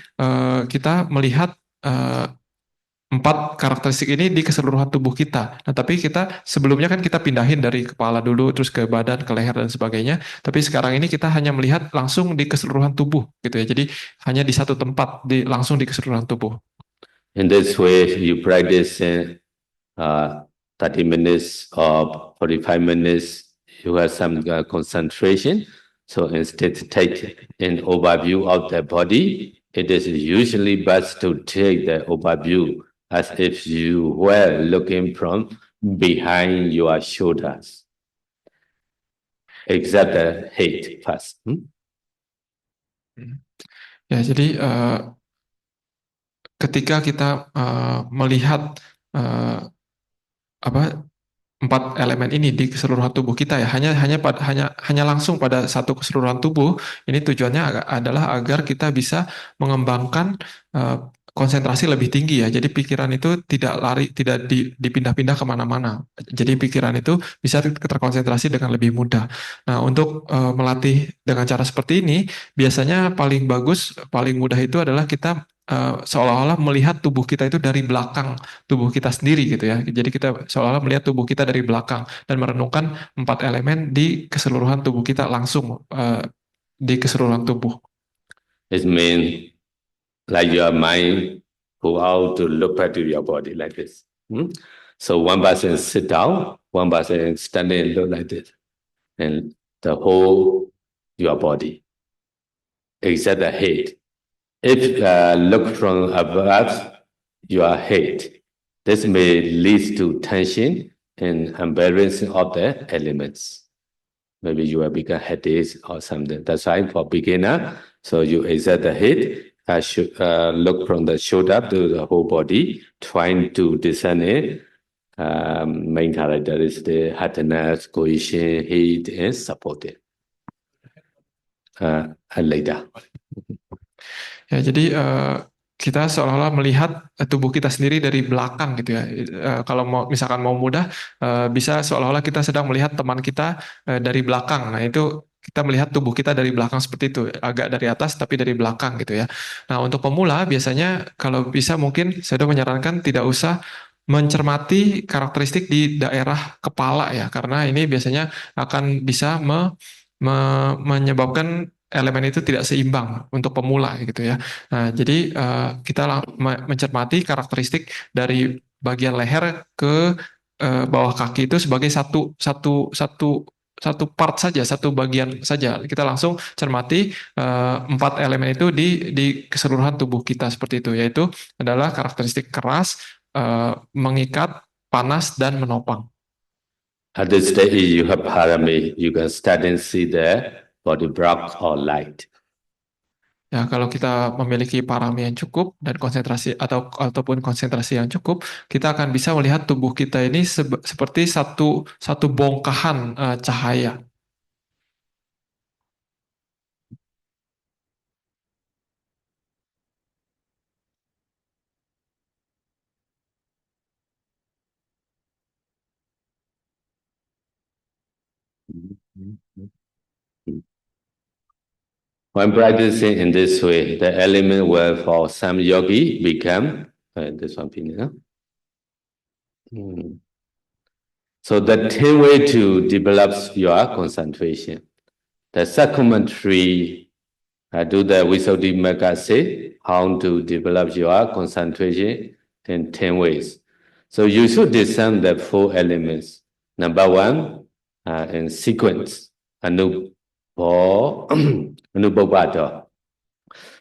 kita melihat 4 karakteristik ini di keseluruhan tubuh kita. Nah, tapi kita sebelumnya kan kita pindahin dari kepala dulu, terus ke badan, ke leher dan sebagainya. Tapi sekarang ini kita hanya melihat langsung di keseluruhan tubuh gitu ya. Jadi hanya di satu tempat, langsung di keseluruhan tubuh. In this way you practice 30 minutes or 45 minutes, you have some concentration. So instead take an overview of the body. It is usually best to take the overview as if you were looking from behind your shoulders. Except the head first. Ya, jadi ketika kita melihat 4 elemen ini di keseluruhan tubuh kita ya, hanya langsung pada satu keseluruhan tubuh, ini tujuannya adalah agar kita bisa mengembangkan konsentrasi lebih tinggi ya. Jadi pikiran itu tidak dipindah-pindah kemana-mana. Jadi pikiran itu bisa terkonsentrasi dengan lebih mudah. Nah, untuk melatih dengan cara seperti ini, biasanya paling bagus, paling mudah itu adalah kita seolah-olah melihat tubuh kita itu dari belakang tubuh kita sendiri gitu ya. Jadi kita seolah-olah melihat tubuh kita dari belakang dan merenungkan 4 elemen di keseluruhan tubuh kita langsung di keseluruhan tubuh. It means like your mind go out to look back to your body like this. So one person sit down, one person standing and look like this, and the whole your body, except the head. If look from above your head, this may lead to tension and unbalancing of the elements. maybe you have become headache or something. That's why for beginner, so you exert the head, look from the shoulder to the whole body, trying to discern it. Main characteristic, hardness, cohesion, heat, and support. Later. Ya, jadi kita seolah-olah melihat tubuh kita sendiri dari belakang gitu ya. Kalau misalkan mau mudah, bisa seolah-olah kita sedang melihat teman kita dari belakang. Nah, itu kita melihat tubuh kita dari belakang seperti itu, agak dari atas tapi dari belakang gitu ya. Nah, untuk pemula biasanya kalau bisa mungkin saya menyarankan tidak usah mencermati karakteristik di daerah kepala ya, karena ini biasanya akan bisa menyebabkan elemen itu tidak seimbang untuk pemula gitu ya. Nah, jadi kita mencermati karakteristik dari bagian leher ke bawah kaki itu sebagai satu satu satu satu part saja, satu bagian saja. Kita langsung cermati empat elemen itu di keseluruhan tubuh kita seperti itu, yaitu adalah karakteristik keras, mengikat, panas, dan menopang. At this stage, you have parami. You can start and see the body black or light. Ya, kalau kita memiliki parami yang cukup dan konsentrasi ataupun konsentrasi yang cukup, kita akan bisa melihat tubuh kita ini seperti satu bongkahan cahaya. When practicing in this way, the element will for some yogi become this one. So the 10 way to develop your concentration. The supplementary do the Visuddhimagga say how to develop your concentration in 10 ways. So you should discern the 4 elements. Number 1, in sequence, Anubhavada.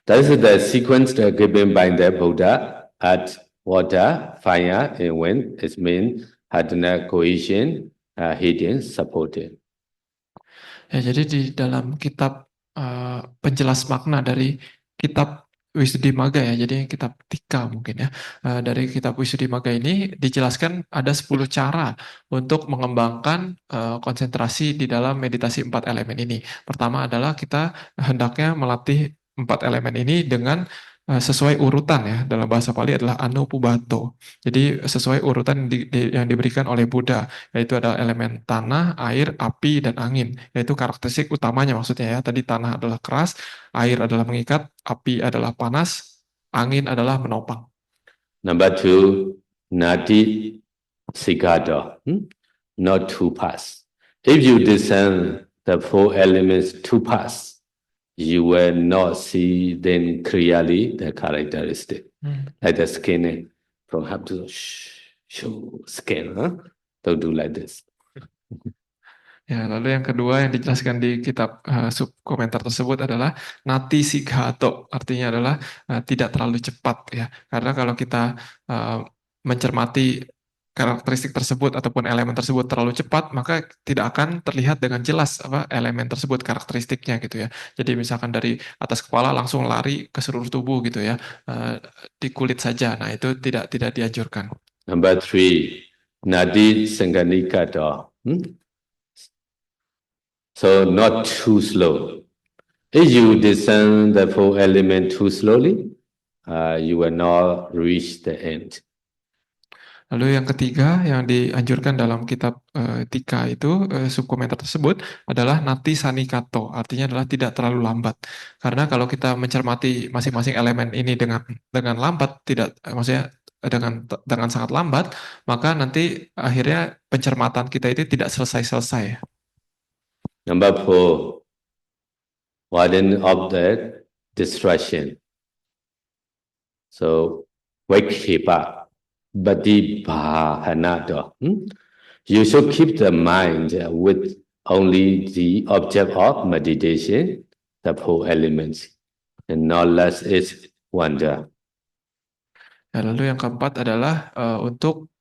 That is the sequence given by the Buddha at water, fire, and wind. It means hardness, cohesion, heating, supporting. Ya, jadi di dalam kitab penjelas makna dari kitab Visuddhimagga ya, jadi kitab Tika mungkin ya. Dari kitab Visuddhimagga ini dijelaskan ada 10 cara untuk mengembangkan konsentrasi di dalam meditasi 4 elemen ini. Pertama adalah kita hendaknya melatih 4 elemen ini dengan sesuai urutan ya, dalam bahasa Pali adalah Anupubato. Jadi sesuai urutan yang diberikan oleh Buddha, yaitu ada elemen tanah, air, api, dan angin, yaitu karakteristik utamanya maksudnya ya. Tadi tanah adalah keras, air adalah mengikat, api adalah panas, angin adalah menopang. Number 2, Nadi Sikado, not 2 parts. If you discern the 4 elements 2 parts, you will not see then clearly the characteristic. Like the skin from head to show skin. Don't do like this. Ya, lalu yang kedua yang dijelaskan di kitab sub komentar tersebut adalah nati sighato, artinya adalah tidak terlalu cepat ya. Karena kalau kita mencermati karakteristik tersebut ataupun elemen tersebut terlalu cepat, maka tidak akan terlihat dengan jelas elemen tersebut, karakteristiknya gitu ya. Jadi misalkan dari atas kepala langsung lari ke seluruh tubuh gitu ya, di kulit saja. Nah, itu tidak dianjurkan. Number 3, Nadi Sanganikado. So not too slow. If you discern the 4 elements too slowly, you will not reach the end. Lalu yang ketiga yang dianjurkan dalam kitab Tika itu subkomentar tersebut adalah nati sanikato, artinya adalah tidak terlalu lambat. Karena kalau kita mencermati masing-masing elemen ini dengan lambat, maksudnya dengan sangat lambat, maka nanti akhirnya pencermatan kita itu tidak selesai-selesai. Number 4, warden of the distraction. So, Vaikhipa, Badibhahanado. You should keep the mind with only the object of meditation, the 4 elements, and not less its wonder. Ya, lalu yang keempat adalah untuk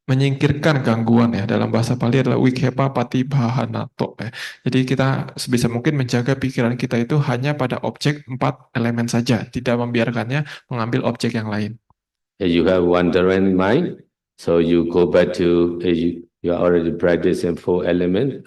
menyingkirkan gangguan ya. Dalam bahasa Pali adalah wikhepa pati bahanato ya. Jadi kita sebisa mungkin menjaga pikiran kita itu hanya pada objek 4 elemen saja, tidak membiarkannya mengambil objek yang lain. You have wandering mind, so you go back to you are already practicing 4 elements.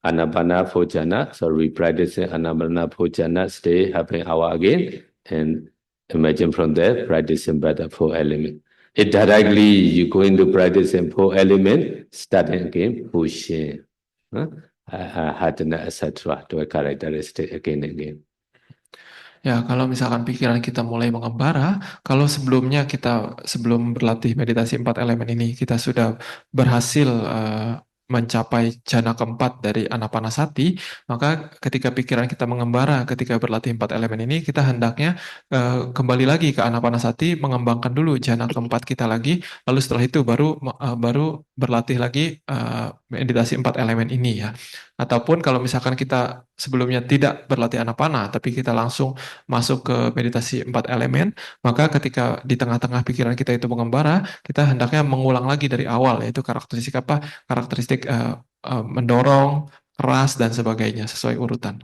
Anapana Phojana. So we practicing Anapana Phojana, stay half an hour again, and imagine from there practicing better 4 elements. It directly you going to practice in 4 elements, starting again pushing, hadana, etc. To a characteristic again and again. Ya, kalau misalkan pikiran kita mulai mengembara, kalau sebelumnya sebelum berlatih meditasi 4 elemen ini, kita sudah berhasil mencapai jana keempat dari Anapanasati, maka ketika pikiran kita mengembara, ketika berlatih 4 elemen ini, kita hendaknya kembali lagi ke Anapanasati, mengembangkan dulu jana keempat kita lagi, lalu setelah itu baru berlatih lagi meditasi 4 elemen ini ya. Ataupun kalau misalkan kita sebelumnya tidak berlatih Anapana, tapi kita langsung masuk ke meditasi 4 elemen, maka ketika di tengah-tengah pikiran kita itu mengembara, kita hendaknya mengulang lagi dari awal, yaitu karakteristik apa? Karakteristik mendorong, keras, dan sebagainya, sesuai urutan.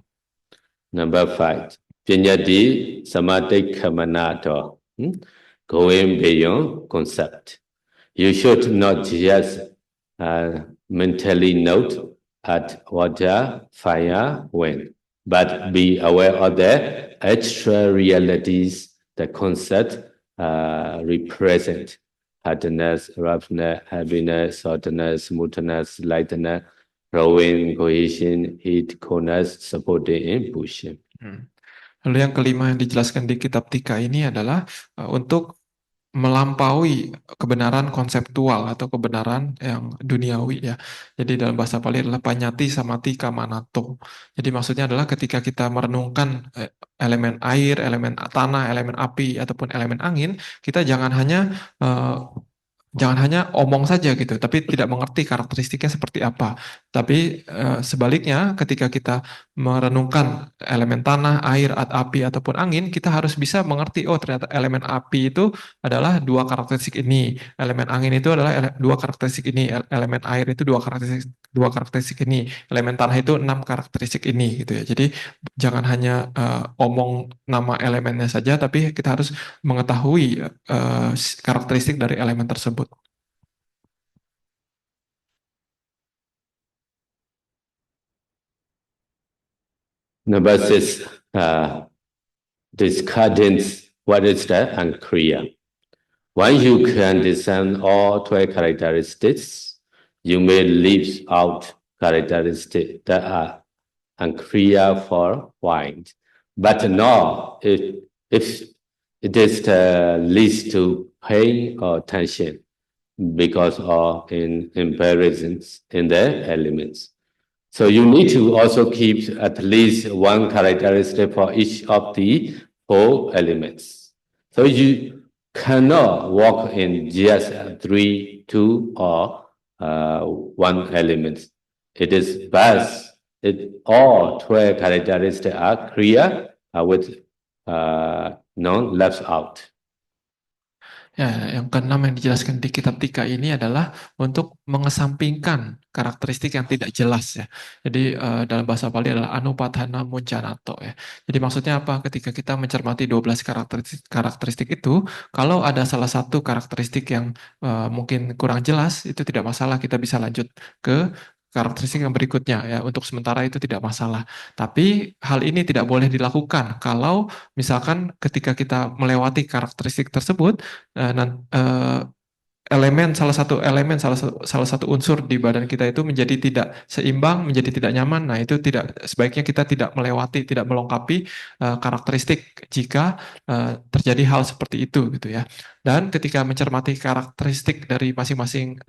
Number 5. Pinyati samadhi kamanato. Going beyond concept. You should not just mentally note at water, fire, wind, but be aware of the extra realities the concept represent. Hardness, roughness, heaviness, softness, smoothness, lightness, growing, cohesion, heat, coolness, supporting, and pushing. Lalu yang kelima yang dijelaskan di kitab Tika ini adalah untuk melampaui kebenaran konseptual atau kebenaran yang duniawi ya. Jadi dalam bahasa Pali adalah panyati samati kamanato. Jadi maksudnya adalah ketika kita merenungkan elemen air, elemen tanah, elemen api ataupun elemen angin, kita jangan hanya omong saja gitu, tapi tidak mengerti karakteristiknya seperti apa. Tapi sebaliknya, ketika kita merenungkan elemen tanah, air, api, ataupun angin, kita harus bisa mengerti, oh ternyata elemen api itu adalah 2 karakteristik ini, elemen angin itu adalah 2 karakteristik ini, elemen air itu 2 karakteristik ini, elemen tanah itu 6 karakteristik ini gitu ya. Jadi jangan hanya omong nama elemennya saja, tapi kita harus mengetahui karakteristik dari elemen tersebut. Number 6, discardance, what is that? Unclear. Once you can discern all 12 characteristics, you may leave out characteristics that are unclear for mind. But no, if it is leads to pain or tension because of impermanence in the elements. So you need to also keep at least 1 characteristic for each of the 4 elements. So you cannot walk in just 3, 2, or 1 element. It is best if all 12 characteristics are clear with none left out. Ya, yang keenam yang dijelaskan di kitab Tika ini adalah untuk mengesampingkan karakteristik yang tidak jelas ya. Jadi dalam bahasa Pali adalah anupadhana muncanato ya. Jadi maksudnya apa? Ketika kita mencermati 12 karakteristik itu, kalau ada salah satu karakteristik yang mungkin kurang jelas, itu tidak masalah, kita bisa lanjut ke karakteristik yang berikutnya ya. Untuk sementara itu tidak masalah. Tapi hal ini tidak boleh dilakukan kalau misalkan ketika kita melewati karakteristik tersebut, salah satu unsur di badan kita itu menjadi tidak seimbang, menjadi tidak nyaman. Nah, itu sebaiknya kita tidak melewati, tidak melengkapi karakteristik jika terjadi hal seperti itu gitu ya. Dan ketika mencermati karakteristik dari masing-masing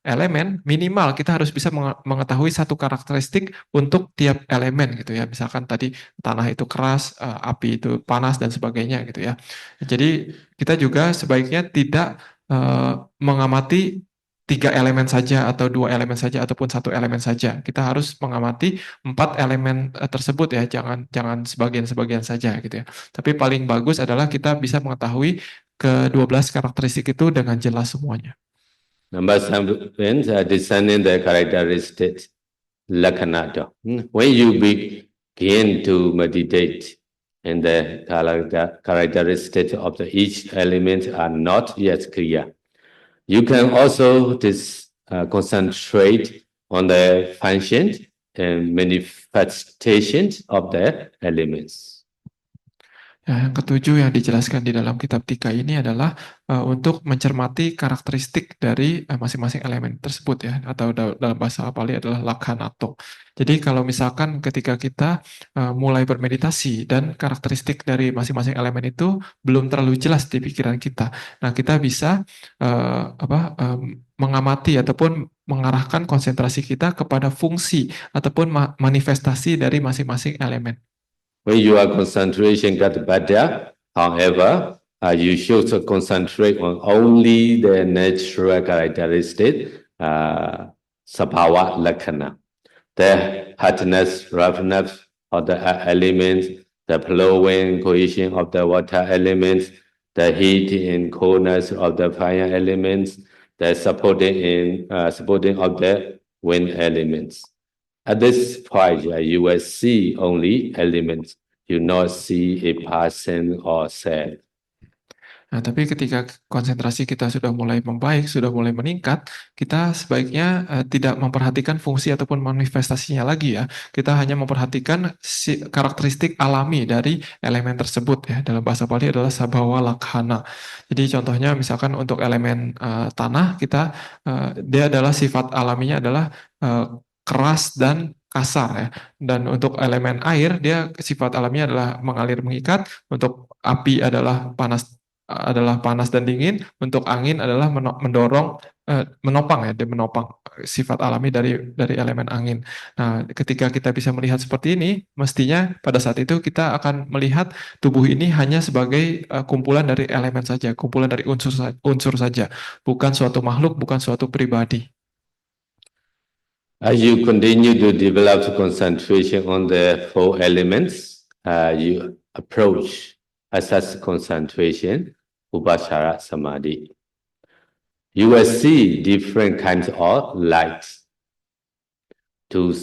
elemen, minimal kita harus bisa mengetahui satu karakteristik untuk tiap elemen gitu ya. Misalkan tadi tanah itu keras, api itu panas dan sebagainya gitu ya. Jadi kita juga sebaiknya tidak mengamati 3 elemen saja atau 2 elemen saja ataupun 1 elemen saja. Kita harus mengamati 4 elemen tersebut ya, jangan sebagian-sebagian saja gitu ya. Tapi paling bagus adalah kita bisa mengetahui ke-12 karakteristik itu dengan jelas semuanya. Number 7, discerning the characteristics, lakkhana. When you begin to meditate, and the characteristics of each element are not yet clear, you can also concentrate on the function and manifestations of the elements. Ya, yang ketujuh yang dijelaskan di dalam kitab Tika ini adalah untuk mencermati karakteristik dari masing-masing elemen tersebut ya, atau dalam bahasa Pali adalah lakhanato. Jadi kalau misalkan ketika kita mulai bermeditasi dan karakteristik dari masing-masing elemen itu belum terlalu jelas di pikiran kita, nah kita bisa mengamati ataupun mengarahkan konsentrasi kita kepada fungsi ataupun manifestasi dari masing-masing elemen. When your concentration got better, however, you should concentrate on only the natural characteristic, sabhava lakkhana, the hardness, roughness of the elements, the flowing cohesion of the water elements, the heat and coldness of the fire elements, the supporting of the wind elements. At this point, you will see only elements. You not see a person or self. Nah, tapi ketika konsentrasi kita sudah mulai membaik, sudah mulai meningkat, kita sebaiknya tidak memperhatikan fungsi ataupun manifestasinya lagi ya. Kita hanya memperhatikan karakteristik alami dari elemen tersebut ya. Dalam bahasa Pali adalah sabhawa lakkhana. Jadi contohnya misalkan untuk elemen tanah, dia adalah sifat alaminya adalah keras dan kasar ya. Dan untuk elemen air, dia sifat alaminya adalah mengalir mengikat. Untuk api adalah panas dan dingin. Untuk angin adalah menopang ya, dia menopang sifat alami dari elemen angin. Nah, ketika kita bisa melihat seperti ini, mestinya pada saat itu kita akan melihat tubuh ini hanya sebagai kumpulan dari elemen saja, kumpulan dari unsur saja, bukan suatu makhluk, bukan suatu pribadi. As you continue to develop concentration on the 4 elements, you approach assess concentration, upasara samadhi. You will see different kinds of lights. To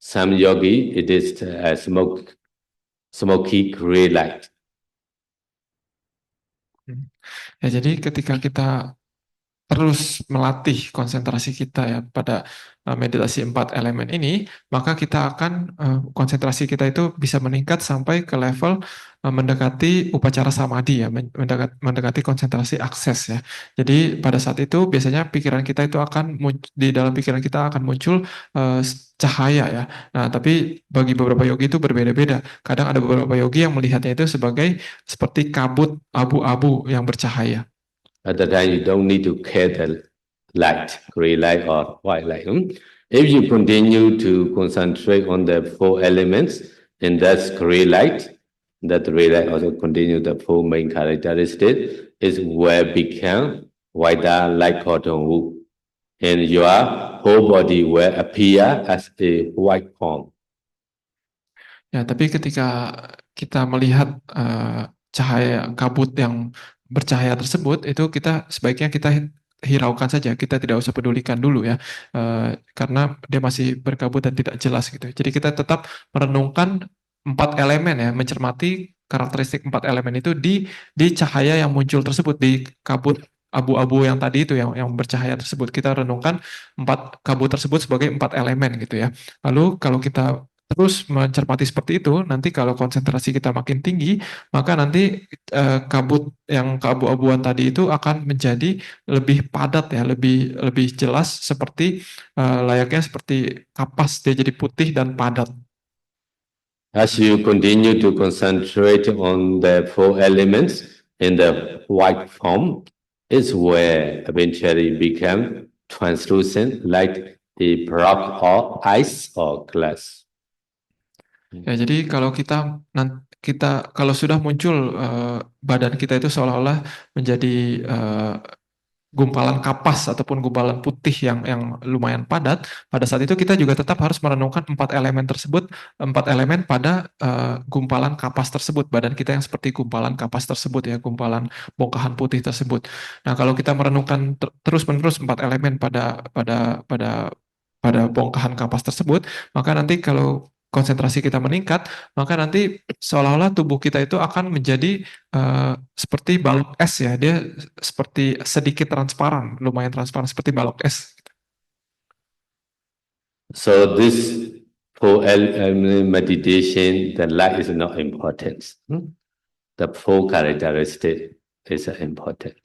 some yogi, it is a smoky gray light. Ya, jadi ketika kita terus melatih konsentrasi kita ya pada meditasi 4 elemen ini, maka kita akan konsentrasi kita itu bisa meningkat sampai ke level mendekati upacara samadhi ya, mendekati konsentrasi akses ya. Jadi pada saat itu biasanya pikiran kita itu di dalam pikiran kita akan muncul cahaya ya. Nah, tapi bagi beberapa yogi itu berbeda-beda. Kadang ada beberapa yogi yang melihatnya itu seperti kabut abu-abu yang bercahaya. At the time, you don't need to care the light, gray light or white light. If you continue to concentrate on the 4 elements, and that's gray light also continue the 4 main characteristics, is where become whiter like cotton wool, and your whole body will appear as a white form. Ya, tapi ketika kita melihat cahaya kabut yang bercahaya tersebut, itu sebaiknya kita hiraukan saja, kita tidak usah pedulikan dulu ya, karena dia masih berkabut dan tidak jelas gitu. Jadi kita tetap merenungkan 4 elemen ya, mencermati karakteristik 4 elemen itu di cahaya yang muncul tersebut, di kabut abu-abu yang tadi itu yang bercahaya tersebut. Kita renungkan 4 kabut tersebut sebagai 4 elemen gitu ya. Lalu kalau kita terus mencermati seperti itu, nanti kalau konsentrasi kita makin tinggi, maka nanti kabut yang keabu-abuan tadi itu akan menjadi lebih padat ya, lebih jelas seperti layaknya seperti kapas, dia jadi putih dan padat. As you continue to concentrate on the 4 elements in the white form, is where eventually become translucent like a block of ice or glass. Ya, jadi kalau kalau sudah muncul badan kita itu seolah-olah menjadi gumpalan kapas ataupun gumpalan putih yang lumayan padat, pada saat itu kita juga tetap harus merenungkan empat elemen pada gumpalan kapas tersebut, badan kita yang seperti gumpalan kapas tersebut ya, gumpalan bongkahan putih tersebut. Nah, kalau kita merenungkan terus-menerus empat elemen pada bongkahan kapas tersebut, maka nanti kalau konsentrasi kita meningkat, maka nanti seolah-olah tubuh kita itu akan menjadi seperti balok es ya, dia seperti sedikit transparan, lumayan transparan seperti balok es. So this four element meditation, the light is not important. The four characteristic is important.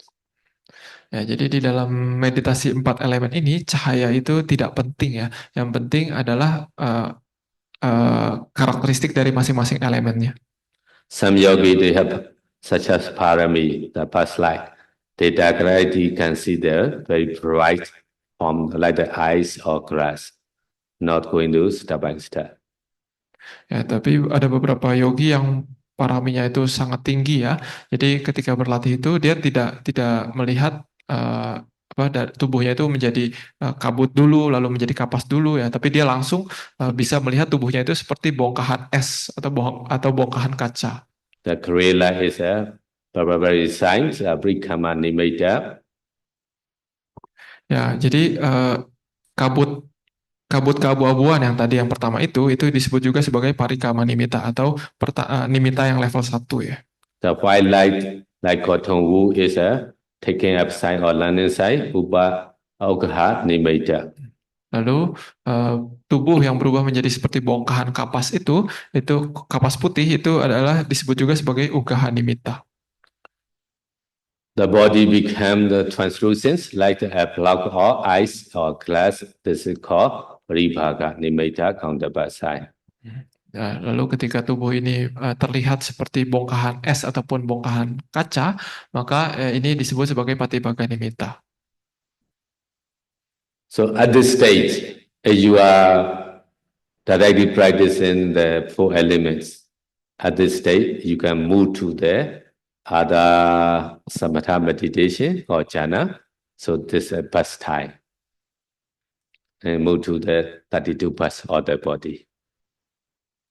Ya, jadi di dalam meditasi empat elemen ini cahaya itu tidak penting ya. Yang penting adalah karakteristik dari masing-masing elemennya. Some yogi they have such as parami, the past life. They directly can see the very bright from like the ice or grass, not going to step by step. Ya, tapi ada beberapa yogi yang paraminya itu sangat tinggi ya. Jadi ketika berlatih itu dia tidak melihat tubuhnya itu menjadi kabut dulu, lalu menjadi kapas dulu ya. Tapi dia langsung bisa melihat tubuhnya itu seperti bongkahan es atau bongkahan kaca. The gray light is a very signs, Brikama Nimitta. Ya, jadi kabut keabu-abuan yang tadi yang pertama itu disebut juga sebagai parikama nimitta atau nimitta yang level 1 ya. The white light like cotton wool is a taking up sign or landing sign, Upa Augha Nimitta. Lalu tubuh yang berubah menjadi seperti bongkahan kapas itu kapas putih itu adalah disebut juga sebagai ugaha nimitta. The body become the translucent like a block or ice or glass. This is called Paribhaga Nimitta counterpart sign. Nah, lalu ketika tubuh ini terlihat seperti bongkahan es ataupun bongkahan kaca, maka ini disebut sebagai patibhaga nimitta. So at this stage, you are directly practicing the four elements. At this stage, you can move to the other samatha meditation or jhana. So this is past time. And move to the 32 parts of the body.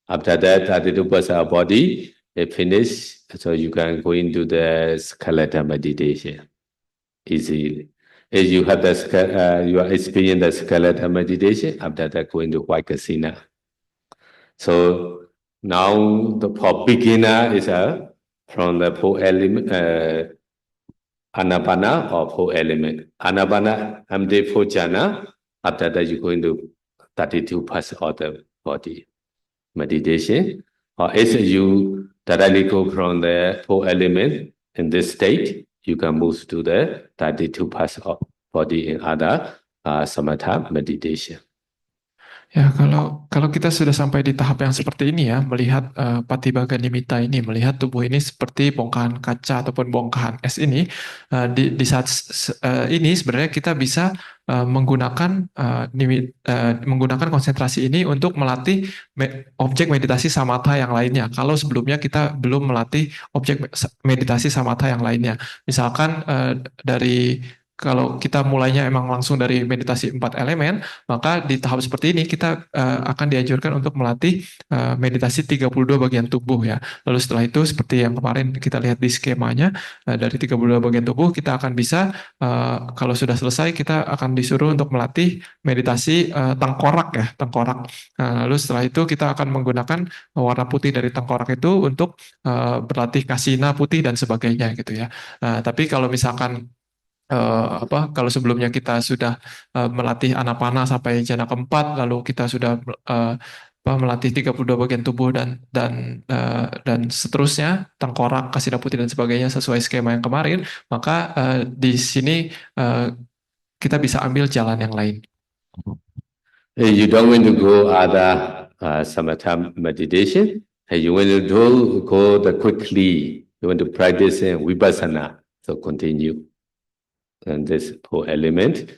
After that, 32 parts of the body is finished. So you can go into the skeletal meditation easily. If you have you are experiencing the skeletal meditation, after that go into white kasina. So now for beginner is from the four element, Anapana or four element. Anapana, MD four jhana. After that you go into 32 parts of the body meditation. Or as you directly go from the four element in this state, you can move to the 32 parts of body in other samatha meditation. Ya, kalau kita sudah sampai di tahap yang seperti ini ya, melihat patibhaga nimitta ini, melihat tubuh ini seperti bongkahan kaca ataupun bongkahan es ini, di saat ini sebenarnya kita bisa menggunakan konsentrasi ini untuk melatih objek meditasi samatha yang lainnya. Kalau sebelumnya kita belum melatih objek meditasi samatha yang lainnya, misalkan kalau kita mulainya emang langsung dari meditasi 4 elemen, maka di tahap seperti ini kita akan dianjurkan untuk melatih meditasi 32 bagian tubuh ya. Lalu setelah itu seperti yang kemarin kita lihat di skemanya, dari 32 bagian tubuh kita akan bisa, kalau sudah selesai kita akan disuruh untuk melatih meditasi tengkorak ya, tengkorak. Lalu setelah itu kita akan menggunakan warna putih dari tengkorak itu untuk berlatih kasina putih dan sebagainya gitu ya. Tapi kalau misalkan kalau sebelumnya kita sudah melatih anapana sampai jana keempat, lalu kita sudah melatih 32 bagian tubuh dan seterusnya, tengkorak, kasina putih dan sebagainya sesuai skema yang kemarin, maka di sini kita bisa ambil jalan yang lain. You don't want to go other samatha meditation. You want to go quickly. You want to practice vipassana. So continue. And this four element,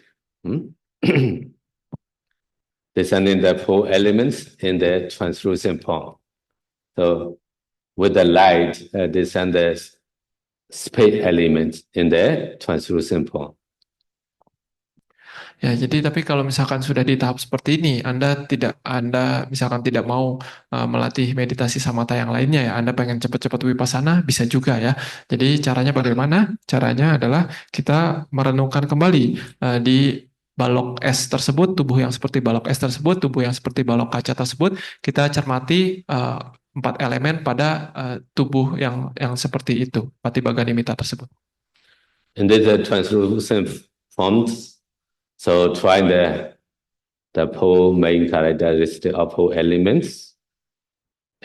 descending the four elements in the translucent form. So with the light, descend the space elements in the translucent form. Ya, jadi tapi kalau misalkan sudah di tahap seperti ini, Anda misalkan tidak mau melatih meditasi samatha yang lainnya ya, Anda pengen cepat-cepat vipassana, bisa juga ya. Jadi caranya bagaimana? Caranya adalah kita merenungkan kembali di balok es tersebut, tubuh yang seperti balok es tersebut, tubuh yang seperti balok kaca tersebut, kita cermati empat elemen pada tubuh yang seperti itu, Patibhaganimita tersebut. And then the translucent forms. So try the four main characteristic of four elements.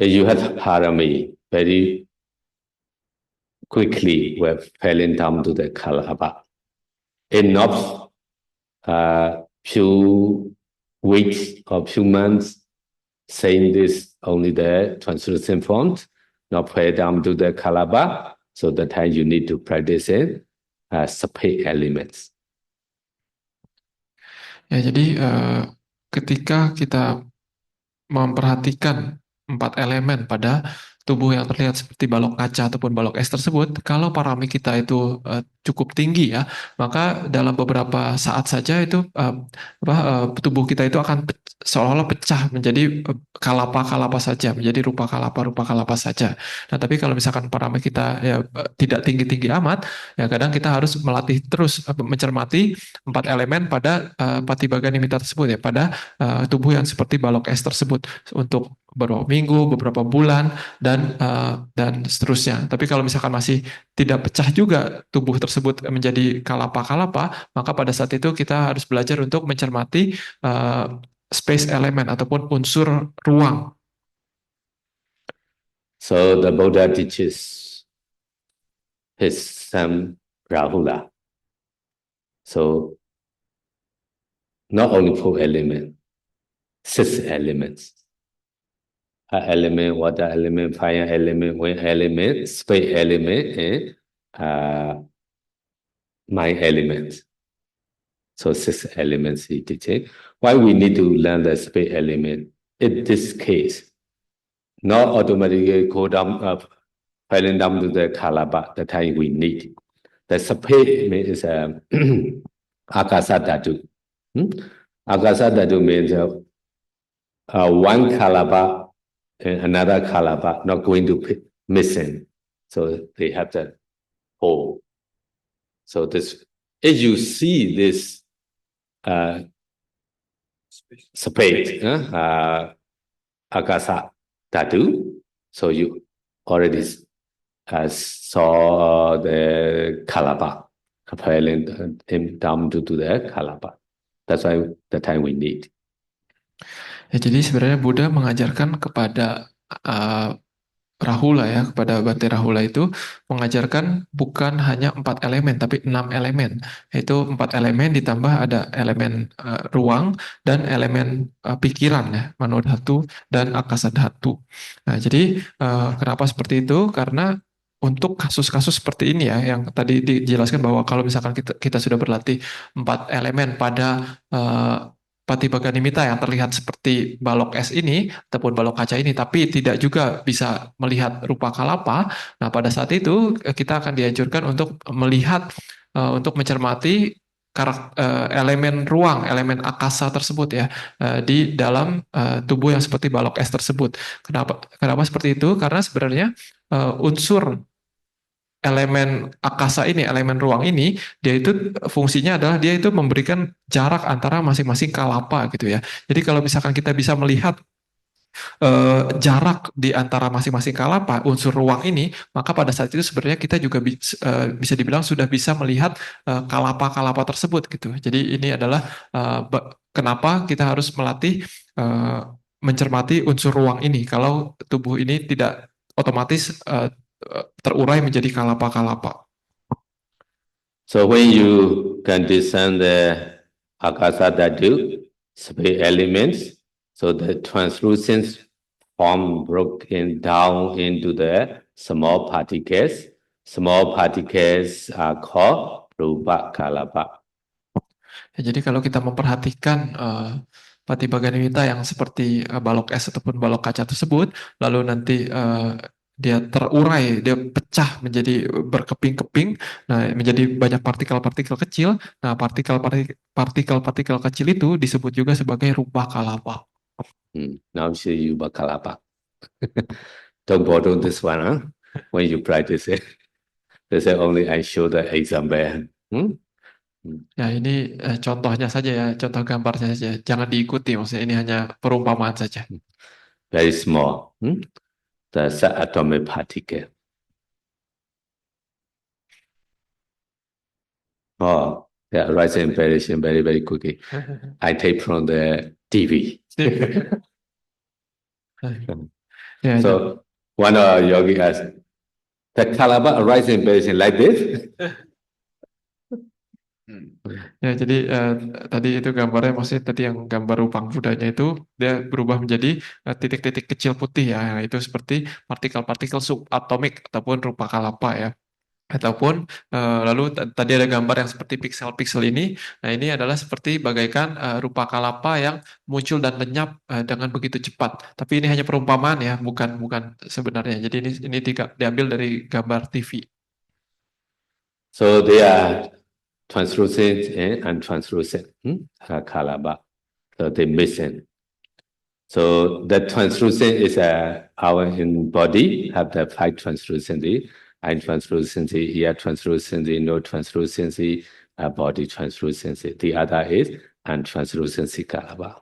You have parami very quickly. We're falling down to the kalapa. Enough few weeks or few months saying this only the translucent font, not fall down to the kalaba. So the time you need to practice it, separate elements. Ya, jadi ketika kita memperhatikan empat elemen pada tubuh yang terlihat seperti balok kaca ataupun balok es tersebut, kalau parami kita itu cukup tinggi ya, maka dalam beberapa saat saja itu tubuh kita itu akan seolah-olah pecah menjadi kalapa-kalapa saja, menjadi rupa kalapa saja. Nah, tapi kalau misalkan parami kita ya tidak tinggi-tinggi amat, ya kadang kita harus melatih terus mencermati empat elemen pada Patibhaganimita tersebut ya, pada tubuh yang seperti balok es tersebut untuk beberapa minggu, beberapa bulan, dan seterusnya. Tapi kalau misalkan masih tidak pecah juga tubuh tersebut menjadi kalapa-kalapa, maka pada saat itu kita harus belajar untuk mencermati space element ataupun unsur ruang. So the Buddha teaches his son Rahula. So not only four elements, 6 elements. Element, water element, fire element, wind element, space element, and mind element. So 6 elements he teaches. Why we need to learn the space element? In this case, not automatically go down, falling down to the kalapa, the time we need. The space is akasa dhatu. Akasa dhatu means one kalapa and another kalapa not going to be missing. So they have that hole. So this, if you see this space, akasa dhatu, so you already saw the kalapa falling down to the kalapa. That's why the time we need. Ya, jadi sebenarnya Buddha mengajarkan kepada Rahula ya, kepada Bante Rahula itu mengajarkan bukan hanya 4 elemen, tapi 6 elemen. Yaitu 4 elemen ditambah ada elemen ruang dan elemen pikiran ya, Manodhatu dan Akasadhatu. Nah, jadi kenapa seperti itu? Karena untuk kasus-kasus seperti ini ya, yang tadi dijelaskan bahwa kalau misalkan kita sudah berlatih 4 elemen pada Patibhaganimita yang terlihat seperti balok es ini ataupun balok kaca ini, tapi tidak juga bisa melihat rupa kalapa. Nah, pada saat itu kita akan dianjurkan untuk melihat, untuk mencermati elemen ruang, elemen akasa tersebut ya, di dalam tubuh yang seperti balok es tersebut. Kenapa seperti itu? Karena sebenarnya unsur elemen akasa ini, elemen ruang ini, dia itu fungsinya adalah dia itu memberikan jarak antara masing-masing kalapa gitu ya. Jadi kalau misalkan kita bisa melihat jarak di antara masing-masing kalapa, unsur ruang ini, maka pada saat itu sebenarnya kita juga bisa dibilang sudah bisa melihat kalapa-kalapa tersebut gitu. Jadi ini adalah kenapa kita harus melatih mencermati unsur ruang ini. Kalau tubuh ini tidak otomatis terurai menjadi kalapa-kalapa. So when you can discern the akasa dhatu, space elements, so the translucent form broken down into the small particles. Small particles are called rupa kalapa. Ya, jadi kalau kita memperhatikan Patibhaganimita yang seperti balok es ataupun balok kaca tersebut, lalu nanti dia terurai, dia pecah menjadi berkeping-keping, nah menjadi banyak partikel-partikel kecil. Nah, partikel-partikel kecil itu disebut juga sebagai rupa kalapa. Now see you bakalapa. Don't bother this one, huh? When you practice it. This is only I show the example. Ya, ini contohnya saja ya, contoh gambarnya saja. Jangan diikuti, maksudnya ini hanya perumpamaan saja. Very small. The subatomic particle. Oh, yeah, rising variation very, very quickly. I take from the TV. Ya, So one yogi asked, the Kalaba arising variation like this? ya, jadi tadi itu gambarnya, maksudnya tadi yang gambar rupang Budanya itu dia berubah menjadi titik-titik kecil putih ya. Nah, itu seperti partikel-partikel subatomik ataupun rupa kalapa ya. Ataupun lalu tadi ada gambar yang seperti piksel-piksel ini. Nah, ini adalah seperti bagaikan rupa kalapa yang muncul dan lenyap dengan begitu cepat. Tapi ini hanya perumpamaan ya, bukan bukan sebenarnya. Jadi ini diambil dari gambar TV. So they are translucent and untranslucent Kalaba. So they missing. So the translucent is our in body have the 5 translucency, eye translucency, ear translucency, nose translucency, body translucency. The other is untranslucency Kalaba.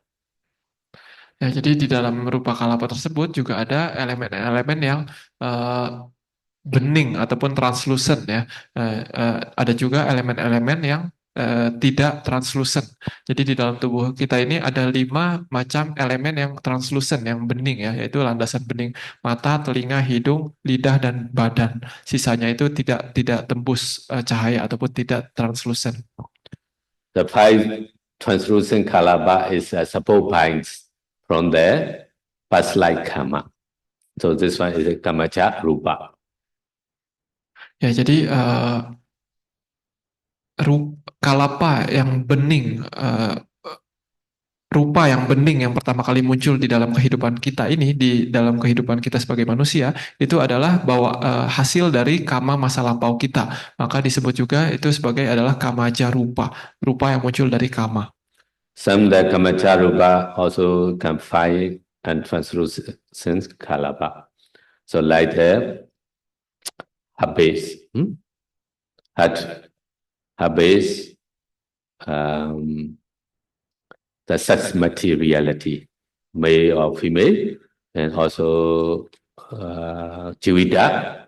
Ya, jadi di dalam rupa kalapa tersebut juga ada elemen-elemen yang bening ataupun translucent ya. Ada juga elemen-elemen yang tidak translucent. Jadi di dalam tubuh kita ini ada 5 macam elemen yang translucent, yang bening ya, yaitu landasan bening mata, telinga, hidung, lidah, dan badan. Sisanya itu tidak tembus cahaya ataupun tidak translucent. The 5 translucent Kalaba is support binds from the past life karma. So this one is a Kamacha Rupa. Ya, jadi kalapa yang bening, rupa yang bening yang pertama kali muncul di dalam kehidupan kita ini, di dalam kehidupan kita sebagai manusia, itu adalah hasil dari kama masa lampau kita. Maka disebut juga itu sebagai adalah kamaja rupa, rupa yang muncul dari kama. Some the Kamacha Rupa also can find and translucent Kalapa. So like the habis, habis, the sex materiality, male or female, and also Jivida,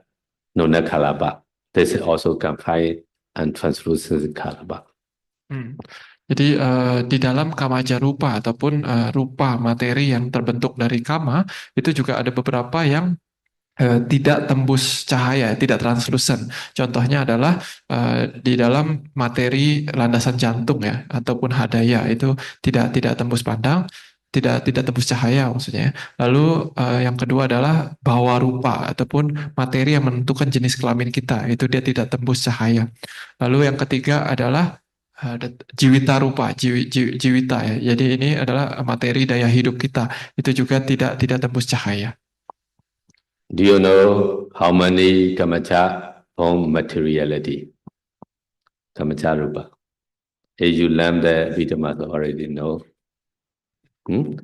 Nona Kalapa. This also can find and translucent Kalapa. Jadi di dalam kamaja rupa ataupun rupa materi yang terbentuk dari kama itu juga ada beberapa yang tidak tembus cahaya, tidak translucent. Contohnya adalah di dalam materi landasan jantung ya, ataupun hadaya itu tidak tembus pandang, tidak tembus cahaya maksudnya. Lalu yang kedua adalah bawa rupa ataupun materi yang menentukan jenis kelamin kita, itu dia tidak tembus cahaya. Lalu yang ketiga adalah jiwita rupa, jiwita ya. Jadi ini adalah materi daya hidup kita, itu juga tidak tembus cahaya. Do you know how many Kamacha form materiality? Kamacha Rupa. If you learn the Vidamata already know. 9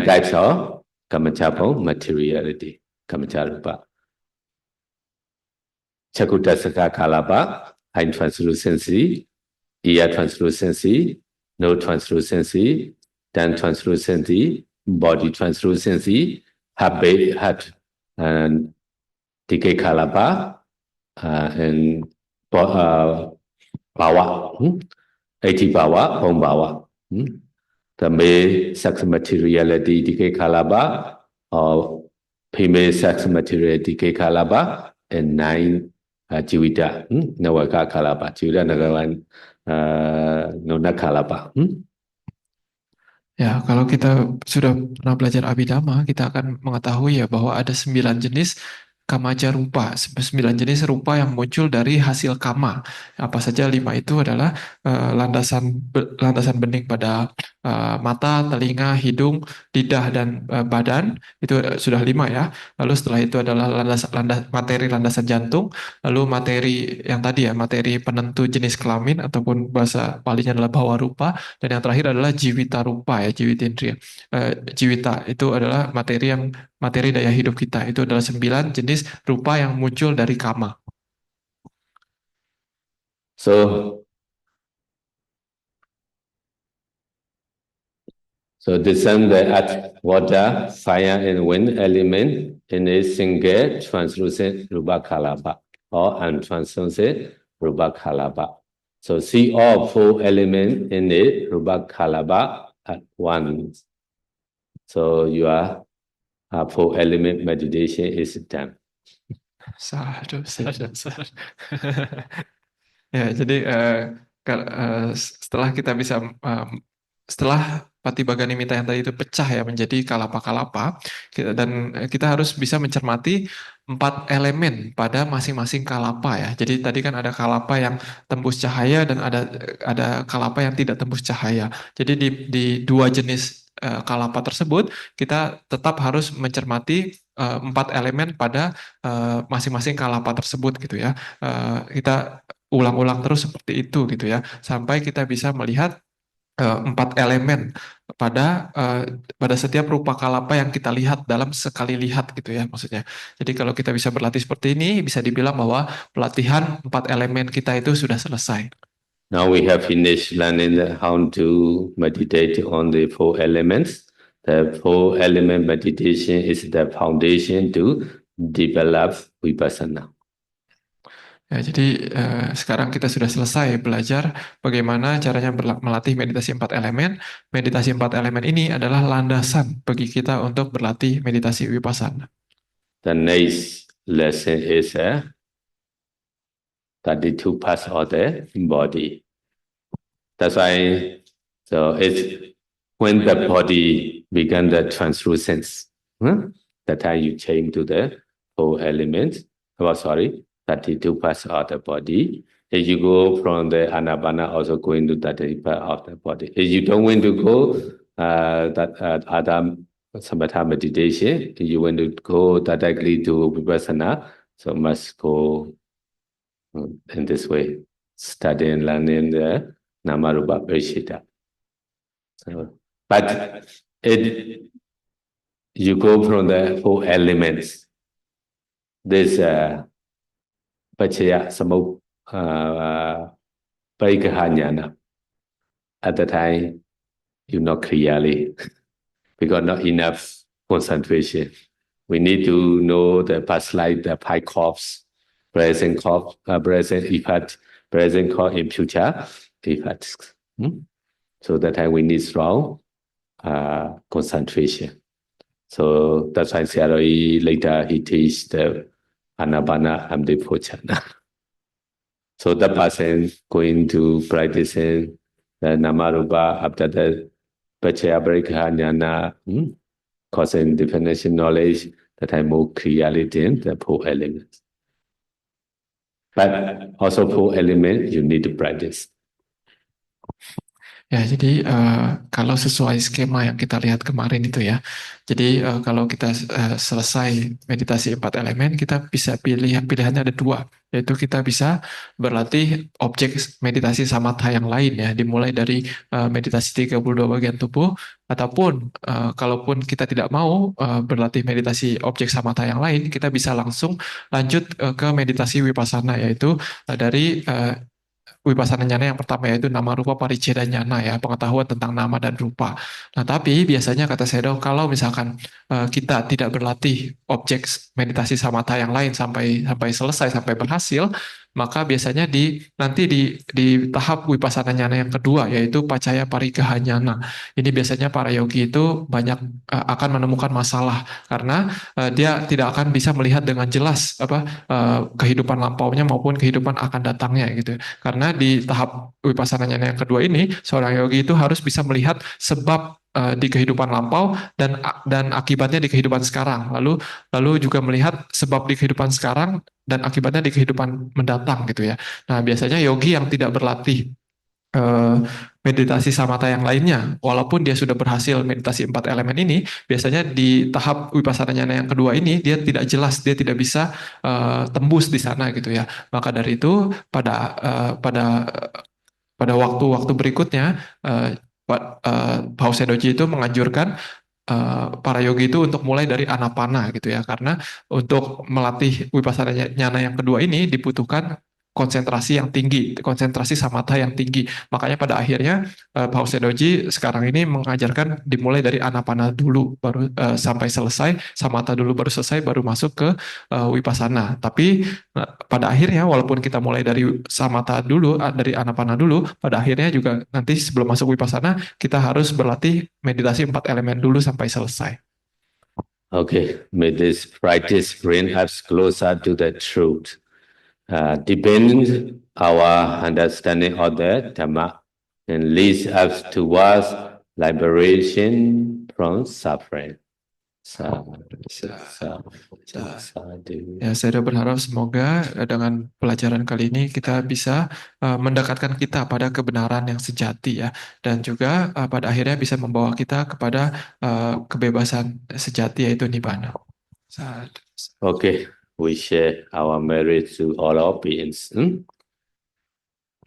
types of Kamacha form materiality. Kamacha Rupa. Chakutasaka Kalapa, eye translucency, ear translucency, nose translucency, tongue translucency, body translucency, heart and Dike Kalapa, and Bawa, 80 Bawa, Home Bawa. The male sex materiality Dike Kalapa, or female sex materiality Dike Kalapa, and 9 Jiwida, Nawaka Kalapa, Jiwida Nagawan, Nona Kalapa. Ya, kalau kita sudah pernah belajar Abhidhamma, kita akan mengetahui ya bahwa ada 9 jenis kamaja rupa, 9 jenis rupa yang muncul dari hasil kama. Apa saja 5 itu adalah landasan bening pada mata, telinga, hidung, lidah, dan badan. Itu sudah 5 ya. Lalu setelah itu adalah materi landasan jantung, lalu materi yang tadi ya, materi penentu jenis kelamin ataupun bahasa palingnya adalah bawa rupa, dan yang terakhir adalah jiwita rupa ya, jiwita indriya. Jiwita itu adalah materi daya hidup kita. Itu adalah 9 jenis rupa yang muncul dari kama. So, so discern the earth, water, fire, and wind element in a single translucent rupa kalapa or untranslucent rupa kalapa. So see all 4 elements in the rupa kalapa at once. So your 4 element meditation is done. Sadhu. Ya, jadi setelah kita bisa setelah Patibhaganimita yang tadi itu pecah ya menjadi kalapa-kalapa, dan kita harus bisa mencermati 4 elemen pada masing-masing kalapa ya. Jadi tadi kan ada kalapa yang tembus cahaya dan ada kalapa yang tidak tembus cahaya. Jadi di 2 jenis kalapa tersebut kita tetap harus mencermati 4 elemen pada masing-masing kalapa tersebut gitu ya. Kita ulang-ulang terus seperti itu gitu ya, sampai kita bisa melihat 4 elemen pada setiap rupa kalapa yang kita lihat dalam sekali lihat gitu ya maksudnya. Jadi kalau kita bisa berlatih seperti ini, bisa dibilang bahwa pelatihan 4 elemen kita itu sudah selesai. Now we have finished learning how to meditate on the 4 elements. The 4 element meditation is the foundation to develop vipassana. Ya, jadi sekarang kita sudah selesai belajar bagaimana caranya melatih meditasi 4 elemen. Meditasi 4 elemen ini adalah landasan bagi kita untuk berlatih meditasi vipassana. The next lesson is 32 parts of the body. That's why, so it's when the body began the translucence, that time you change to the 4 elements. 32 parts of the body. If you go from the anapana, also going to 30 part of the body. If you don't want to go other samatha meditation, if you want to go directly to vipassana, so must go in this way, studying, learning the Namarupa Parishita. So, but you go from the 4 elements. This Pachaya Samuk Parikahanyana. At the time, you not clearly because not enough concentration. We need to know the past life, the 5 corps, present corps, present effect, present corps in future effects. So that time we need strong concentration. So that's why Sayadaw later he teach the Anapana and the Pochana. So the person going to practicing the Namarupa after the Pachaya Parikahanyana, causing definition knowledge, that I more clearly in the 4 elements. But also 4 elements you need to practice. Ya, jadi kalau sesuai skema yang kita lihat kemarin itu ya, jadi kalau kita selesai meditasi 4 elemen, kita bisa pilihannya ada 2, yaitu kita bisa berlatih objek meditasi samatha yang lain ya, dimulai dari meditasi 32 bagian tubuh, ataupun kalaupun kita tidak mau berlatih meditasi objek samatha yang lain, kita bisa langsung lanjut ke meditasi vipassana, yaitu dari Vipassana Nyana yang pertama, yaitu nama rupa pariceda nyana ya, pengetahuan tentang nama dan rupa. Nah, tapi biasanya kata Sayadaw, kalau misalkan kita tidak berlatih objek meditasi samatha yang lain sampai selesai, sampai berhasil, maka biasanya nanti di tahap Vipassana Nyana yang kedua, yaitu Pacaya Pariggaha Nyana. Ini biasanya para yogi itu banyak akan menemukan masalah karena dia tidak akan bisa melihat dengan jelas kehidupan lampaunya maupun kehidupan akan datangnya gitu. Karena di tahap Vipassana Nyana yang kedua ini, seorang yogi itu harus bisa melihat sebab di kehidupan lampau dan akibatnya di kehidupan sekarang. Lalu juga melihat sebab di kehidupan sekarang dan akibatnya di kehidupan mendatang gitu ya. Nah, biasanya yogi yang tidak berlatih eh, meditasi samatha yang lainnya. Walaupun dia sudah berhasil meditasi 4 elemen ini, biasanya di tahap wipasana nyana yang kedua ini dia tidak jelas, dia tidak bisa tembus di sana gitu ya. Maka dari itu pada waktu-waktu berikutnya Paus Sedoji itu menganjurkan para yogi itu untuk mulai dari anapana gitu ya, karena untuk melatih wipasana nyana yang kedua ini dibutuhkan konsentrasi yang tinggi, konsentrasi samatha yang tinggi. Makanya pada akhirnya Paus Sedoji sekarang ini mengajarkan dimulai dari anapana dulu, baru sampai selesai samatha dulu, baru selesai baru masuk ke wipasana. Tapi pada akhirnya walaupun kita mulai dari samatha dulu, dari anapana dulu, pada akhirnya juga nanti sebelum masuk wipasana kita harus berlatih meditasi 4 elemen dulu sampai selesai. Okay, may this practice bring us closer to the truth. Deepen our understanding of the Dhamma and leads us towards liberation from suffering. Sadhu, sadhu. Ya, saya berharap semoga dengan pelajaran kali ini kita bisa mendekatkan kita pada kebenaran yang sejati ya, dan juga pada akhirnya bisa membawa kita kepada kebebasan sejati yaitu nibbana. Sadhu. Okay, we share our merit to all our beings,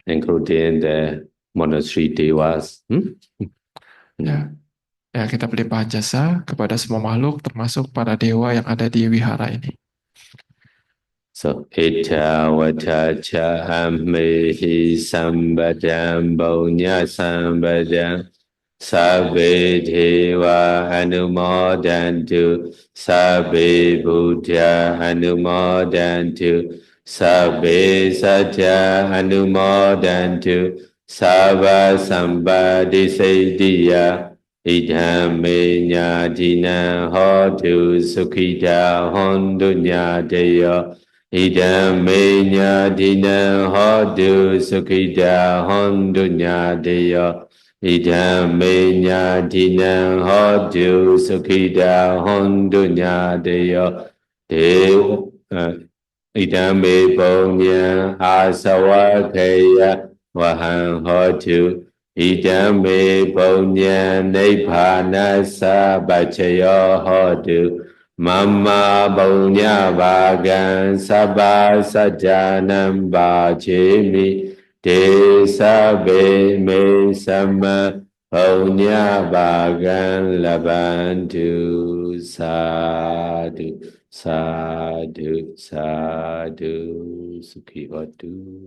including the monastery devas. Ya, ya kita berlimpah jasa kepada semua makhluk termasuk para dewa yang ada di wihara ini. So, ita vata cha ammehi sambadam baunya sambadam sabbe deva anumodantu sabbe buddha anumodantu sabbe satya anumodantu sabba sambadi seiddiya idham me nyadina hotu sukhita hontu nyadeya idam me nyadina hotu sukhita hontu nyadeya idam me nyadina hotu sukhita hontu nyadeya idam me punya asawakaya wahan hotu idam me punya nibbana sabbacayo hotu Mama Baunya Bagan Sabha Sajanam Bhajemi Te Sabe Me Sama Baunya Bagan Labantu Sadhu Sadhu Sadhu Sukhi Hotu